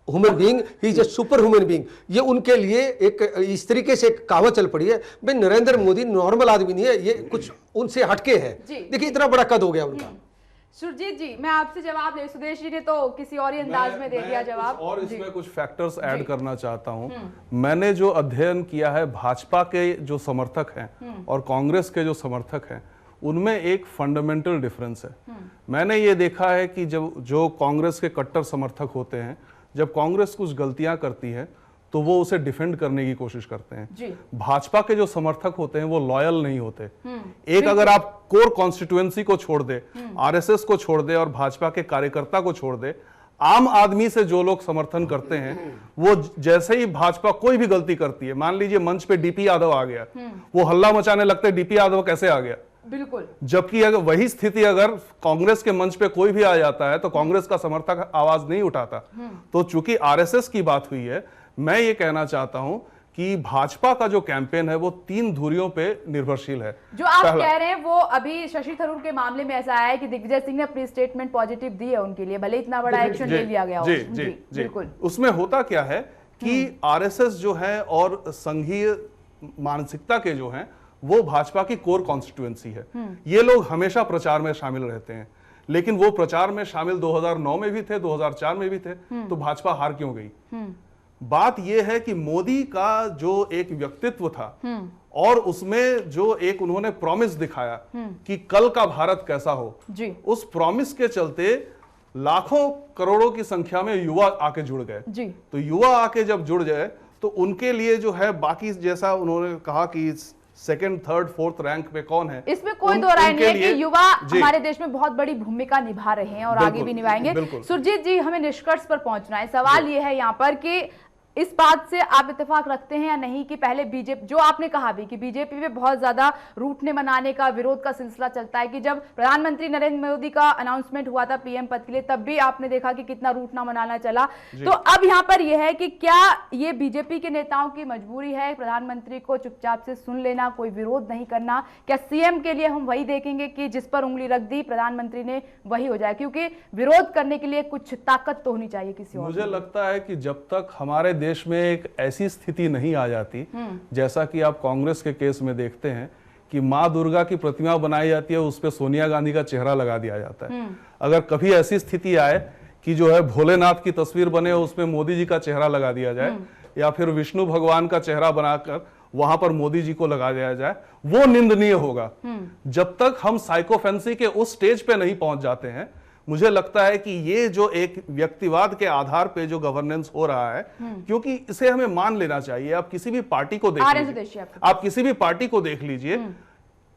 human being, he is a super human being. ये उनके लिए एक इस तरीके से एक कहावत चल पड़ी है, भाई नरेंद्र मोदी नॉर्मल आदमी नहीं है, ये कुछ उनसे हटके है। देखिए इतना बड़ा कद हो गया उनका।
सुरजीत जी, मैं आपसे जवाब ले, सुदेश जी ने तो किसी और ही अंदाज में दे दिया जवाब।
और इसमें कुछ फैक्टर्स ऐड करना चाहता हूं। मैंने जो अध्ययन किया है भाजपा के जो समर्थक हैं और कांग्रेस के जो समर्थक हैं, उनमें एक फंडामेंटल डिफरेंस है। मैंने ये देखा है कि जब जो कांग्रेस के कट्टर समर्थक होते हैं, जब कांग्रेस कुछ गलतियां करती है तो वो उसे डिफेंड करने की कोशिश करते हैं। भाजपा के जो समर्थक होते हैं वो लॉयल नहीं होते। एक अगर आप कोर कॉन्स्टिट्यूएंसी को छोड़ दे, आरएसएस को छोड़ दे और भाजपा के कार्यकर्ता को छोड़ दे, आम आदमी से जो लोग समर्थन करते हैं वो जैसे ही भाजपा कोई भी गलती करती है, मान लीजिए मंच पे डीपी यादव आ गया, वो हल्ला मचाने लगते हैं डीपी यादव कैसे आ गया।
बिल्कुल।
जबकि अगर वही स्थिति अगर कांग्रेस के मंच पे कोई भी आ जाता है तो कांग्रेस का समर्थक आवाज नहीं उठाता। तो चूंकि आरएसएस की बात हुई है, मैं ये कहना चाहता हूं कि भाजपा का जो कैंपेन है वो 3 धुरियों पे निर्भरशील है।
जो आप कह रहे हैं वो अभी शशि थरूर के मामले में ऐसा है कि दिग्विजय सिंह ने अपनी स्टेटमेंट पॉजिटिव दी है उनके लिए, भले इतना बड़ा एक्शन ले लिया गया हो।
जी, बिल्कुल। उसमें होता क्या है कि आरएसएस जो है और संघीय मानसिकता के जो हैं वो भाजपा की कोर कॉन्स्टिट्यूएंसी है। ये लोग हमेशा प्रचार में शामिल रहते हैं, लेकिन वो प्रचार में शामिल 2009 में भी थे, 2004 में भी थे, तो भाजपा हार क्यों गई? बात यह है कि मोदी का जो एक व्यक्तित्व था और उसमें जो एक उन्होंने प्रॉमिस दिखाया कि कल का भारत कैसा हो, उस प्रॉमिस के चलते लाखों करोड़ों की संख्या में युवा आके जुड़ गए। तो युवा आके जब जुड़ जाए तो उनके लिए जो है बाकी जैसा उन्होंने कहा कि सेकंड, थर्ड, फोर्थ रैंक पे कौन है,
इसमें कोई दो राय नहीं है कि युवा हमारे देश में बहुत बड़ी भूमिका निभा रहे हैं और आगे भी निभाएंगे। सुरजीत जी, हमें निष्कर्ष पर पहुंचना है। सवाल ये है यहाँ पर कि इस बात से आप इत्तेफाक रखते हैं या नहीं कि पहले बीजेपी, जो आपने कहा भी कि बीजेपी में बहुत ज्यादा रूठने मनाने का, विरोध का सिलसिला चलता है, कि जब प्रधानमंत्री नरेंद्र मोदी का अनाउंसमेंट हुआ था पीएम पद के लिए, तब भी आपने देखा कि कितना रूठना मनाना चला। तो अब यहाँ पर यह है कि क्या ये बीजेपी के नेताओं की मजबूरी है प्रधानमंत्री को चुपचाप से सुन लेना, कोई विरोध नहीं करना? क्या सीएम के लिए हम वही देखेंगे कि जिस पर उंगली रख दी प्रधानमंत्री ने वही हो जाए? क्योंकि विरोध करने के लिए कुछ ताकत तो होनी चाहिए किसी और।
मुझे लगता है कि जब तक हमारे देश में एक ऐसी स्थिति नहीं आ जाती, जैसा कि आप कांग्रेस के केस में देखते हैं कि मां दुर्गा की प्रतिमा बनाई जाती है, उस पे सोनिया गांधी का चेहरा लगा दिया जाता है। अगर कभी ऐसी स्थिति आए कि जो है भोलेनाथ की तस्वीर बने और उसमें मोदी जी का चेहरा लगा दिया जाए, या फिर विष्णु भगवान का चेहरा बनाकर वहां पर मोदी जी को लगा दिया जाए, वो निंदनीय होगा। जब तक हम साइकोफेंसी के उस स्टेज पे नहीं पहुंच जाते हैं, मुझे लगता है कि ये जो एक व्यक्तिवाद के आधार पे जो गवर्नेंस हो रहा है, क्योंकि इसे हमें मान लेना चाहिए। आप किसी भी पार्टी को देख लीजिए, आप किसी भी पार्टी को देख लीजिए,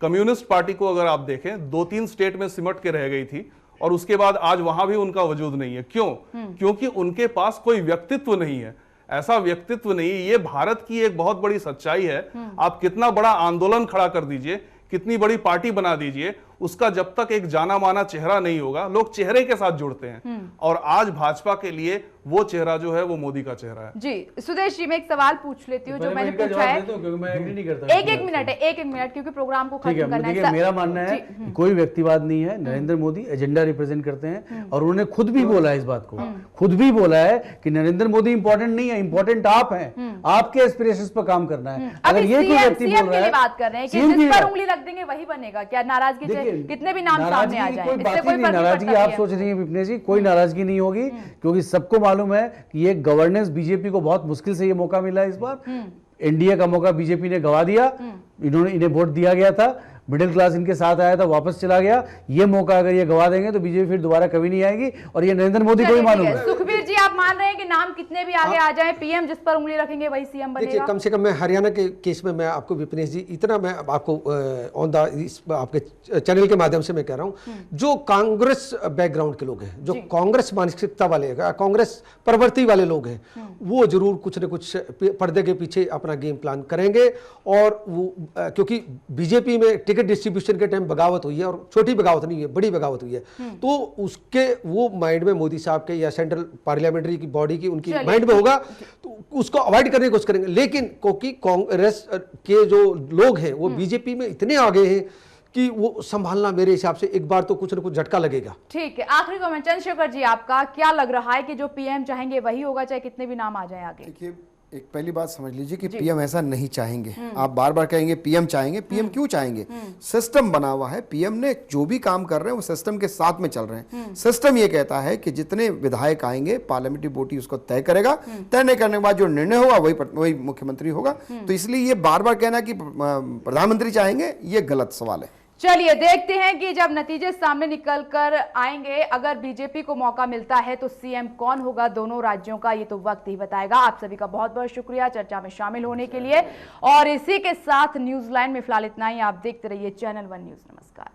कम्युनिस्ट पार्टी को अगर आप देखें, 2-3 स्टेट में सिमट के रह गई थी और उसके बाद आज वहां भी उनका वजूद नहीं है। क्यों? क्योंकि उनके पास कोई व्यक्तित्व नहीं है। ऐसा व्यक्तित्व नहीं, ये भारत की एक बहुत बड़ी सच्चाई है। आप कितना बड़ा आंदोलन खड़ा कर दीजिए, कितनी बड़ी पार्टी बना दीजिए, उसका जब तक एक जाना माना चेहरा नहीं होगा, लोग चेहरे के साथ जुड़ते हैं। और आज भाजपा के लिए वो चेहरा जो है वो मोदी का चेहरा है।
जी सुदेश जी, मैं एक सवाल पूछ लेती हूँ जो मैंने पूछा है।
मैं एग्री नहीं करता।
एक मिनट है, एक मिनट, क्योंकि प्रोग्राम को खत्म करना है।
मेरा मानना है कोई व्यक्तिवाद नहीं है, नरेंद्र मोदी एजेंडा रिप्रेजेंट करते हैं और उन्होंने खुद भी बोला है इस बात को, खुद भी बोला है कि नरेंद्र मोदी इंपॉर्टेंट नहीं है, इंपॉर्टेंट आप हैं, आपके एस्पिरेशंस पर काम करना है।
अगर ये कोई व्यक्ति बोल रहा है, बात कर रहे हैं कि जिस पर उंगली रख देंगे वही बनेगा, क्या नाराजगी कितने भी नाम सामने आ जाए, इससे कोई
नाराजगी आप सोच रही हैं विपिन जी, कोई नाराजगी नहीं होगी, क्योंकि सबको मालूम है कि ये गवर्नेंस बीजेपी को बहुत मुश्किल से ये मौका मिला है। इस बार एनडीए का मौका बीजेपी ने गवा दिया, इन्हें वोट दिया गया था, मिडिल क्लास इनके साथ आया था, वापस चला गया। ये मौका अगर ये गवा देंगे तो बीजेपी फिर दोबारा कभी नहीं आएगी, और ये नरेंद्र मोदी को ही मालूम है।
सुखबीर जी, आप मान रहे हैं कि नाम कितने भी आगे आ जाए, पीएम जिस पर उंगली रखेंगे वही सीएम बनेगा?
देखिए, कम से कम मैं हरियाणा के केस में मैं आपको विपिनेश जी इतना मैं आपको ऑन द आपके चैनल के माध्यम से मैं कह रहा हूँ, जो कांग्रेस बैकग्राउंड के लोग हैं, जो कांग्रेस मानसिकता वाले हैं, कांग्रेस प्रवृत्ति वाले लोग हैं, वो जरूर कुछ न कुछ पर्दे के पीछे अपना गेम प्लान करेंगे। और वो क्योंकि बीजेपी में टिकट डिस्ट्रीब्यूशन के टाइम बगावत हुई है, और छोटी बगावत नहीं है, बड़ी बगावत हुई है, तो उसके वो माइंड में मोदी साहब के या सेंट्रल पार्लियामेंट्री की बॉडी की उनकी माइंड में होगा, तो उसको अवॉइड करने की कोशिश करेंगे। लेकिन क्योंकि कांग्रेस के जो लोग हैं वो बीजेपी में इतने आगे हैं कि वो संभालना मेरे हिसाब से एक बार तो कुछ ना कुछ झटका लगेगा।
ठीक है, आखिरी कमेंट चंद्रशेखर जी आपका, क्या लग रहा है कि जो पीएम चाहेंगे वही होगा, चाहे कितने भी नाम आ जाए आगे?
देखिए, एक पहली बात समझ लीजिए कि पीएम ऐसा नहीं चाहेंगे। आप बार बार कहेंगे पीएम चाहेंगे, पीएम क्यों चाहेंगे? सिस्टम बना हुआ है, पीएम ने जो भी काम कर रहे हैं वो सिस्टम के साथ में चल रहे हैं। सिस्टम ये कहता है कि जितने विधायक आएंगे पार्लियामेंट्री बॉडी उसको तय करेगा, तय नहीं करने के बाद जो निर्णय होगा वही मुख्यमंत्री होगा। तो इसलिए ये बार बार कहना कि प्रधानमंत्री चाहेंगे, ये गलत सवाल है।
चलिए देखते हैं कि जब नतीजे सामने निकल कर आएंगे, अगर बीजेपी को मौका मिलता है तो सीएम कौन होगा दोनों राज्यों का, ये तो वक्त ही बताएगा। आप सभी का बहुत बहुत शुक्रिया चर्चा में शामिल होने के लिए, और इसी के साथ न्यूज़ लाइन में फिलहाल इतना ही। आप देखते रहिए चैनल 1 न्यूज़। नमस्कार।